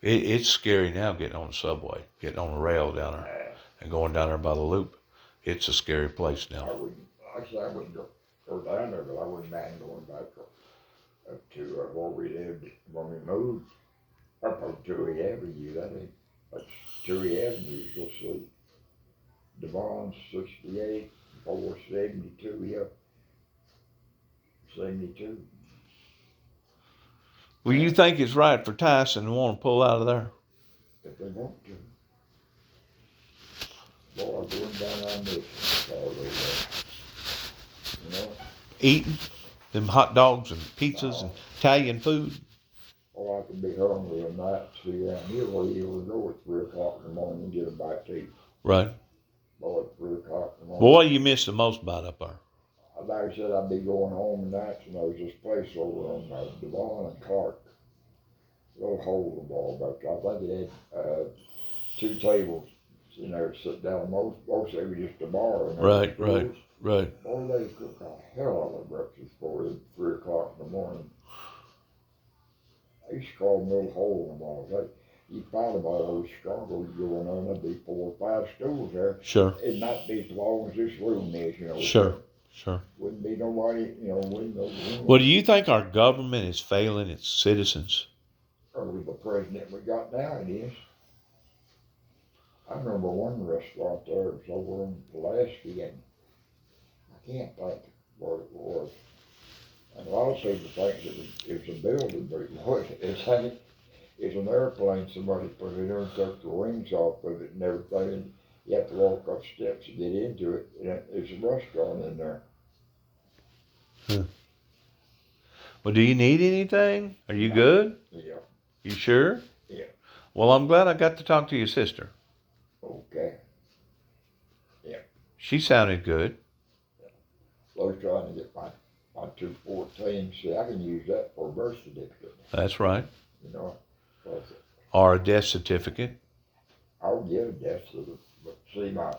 Speaker 2: It's scary now getting on the subway, getting on the rail down there, and going down there by the loop. It's a scary place now.
Speaker 1: I wouldn't go down there, but I wouldn't mind going back up to where we lived when we moved. Up on Tui Avenue, that's Tui Avenue, you'll see. Devon, 68, 472, yep. 72.
Speaker 2: Well, you think it's right for Tyson to want to pull out of there?
Speaker 1: If they want to. Boy, going down on this, all the way, you know.
Speaker 2: Eating? Them hot dogs and pizzas and Italian food.
Speaker 1: Oh, I could be hungry at night, see around here where you ever go at 3 o'clock in the morning and get a bite to eat.
Speaker 2: Right.
Speaker 1: Boy, at 3 o'clock in the
Speaker 2: Well,
Speaker 1: morning.
Speaker 2: what do you miss the most about up there?
Speaker 1: Like I said, I'd be going home nights, and there was this place over on Devon and Clark. Little hole in the wall back there. I think it had 2 tables, you know, sit down. Most of it was just a bar. And
Speaker 2: Right.
Speaker 1: Boy, they cook a hell of a breakfast for you at 3 o'clock in the morning. I used to call them little hole in the wall. You find about those struggles going on, there'd be 4 or 5 stools there.
Speaker 2: Sure.
Speaker 1: It might be as long as this room is, you know.
Speaker 2: Sure.
Speaker 1: Wouldn't be nobody, you know, wouldn't no.
Speaker 2: Well, do you think our government is failing its citizens?
Speaker 1: Or with the president we got now, it is. I remember one restaurant there, it was over in Pulaski, and I can't think what it was. And a lot of people think it was a building, but it wasn't. It's an airplane, somebody put it in and took the wings off of it and everything. And you have to walk up steps to get into it. And there's a restaurant in there.
Speaker 2: Well, do you need anything? Are you good?
Speaker 1: Yeah.
Speaker 2: You sure?
Speaker 1: Yeah.
Speaker 2: Well, I'm glad I got to talk to your sister.
Speaker 1: Okay.
Speaker 2: She sounded good.
Speaker 1: I was trying to get my 214. See, I can use that for a birth certificate.
Speaker 2: That's right.
Speaker 1: You know.
Speaker 2: Or a death certificate.
Speaker 1: I'll give a death certificate. But see, my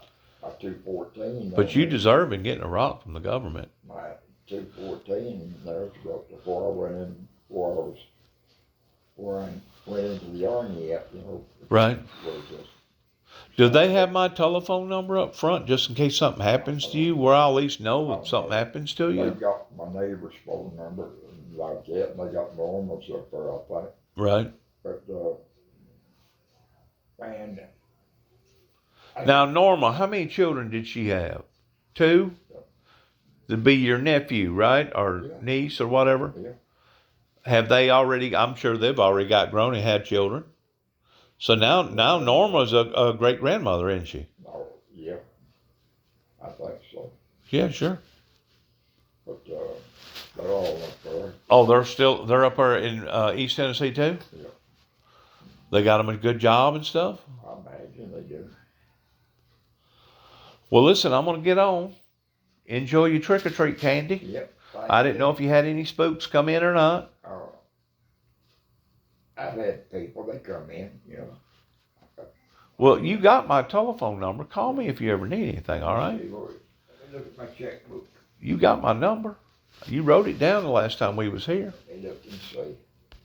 Speaker 1: 214.
Speaker 2: But you deserve it getting a rock from the government.
Speaker 1: My 214, there's before I went into the army yet, you know.
Speaker 2: Right. Do they have my telephone number up front just in case something happens to you, where I'll at least know if something happens to
Speaker 1: They
Speaker 2: you?
Speaker 1: got my neighbor's phone number and like that, and they got Norma's up there, I think.
Speaker 2: Right.
Speaker 1: But, man.
Speaker 2: Now, Norma, how many children did she have? 2? That'd be your nephew, right? Or niece or whatever?
Speaker 1: Yeah.
Speaker 2: Have they already, I'm sure they've already got grown and had children. So now Norma's a great-grandmother, isn't she?
Speaker 1: Oh, yeah. I think so.
Speaker 2: Yeah, sure.
Speaker 1: But, they're all up there.
Speaker 2: Oh, they're up there in East Tennessee too?
Speaker 1: Yeah.
Speaker 2: They got them a good job and stuff?
Speaker 1: I imagine they do.
Speaker 2: Well, listen, I'm going to get on. Enjoy your trick-or-treat candy.
Speaker 1: Yep.
Speaker 2: I didn't know if you had any spooks come in or not.
Speaker 1: I've had people, they come in, you know.
Speaker 2: Well, you got my telephone number. Call me if you ever need anything, all right?
Speaker 1: Let me look at my checkbook.
Speaker 2: You got my number. You wrote it down the last time we was here.
Speaker 1: Let me look and see.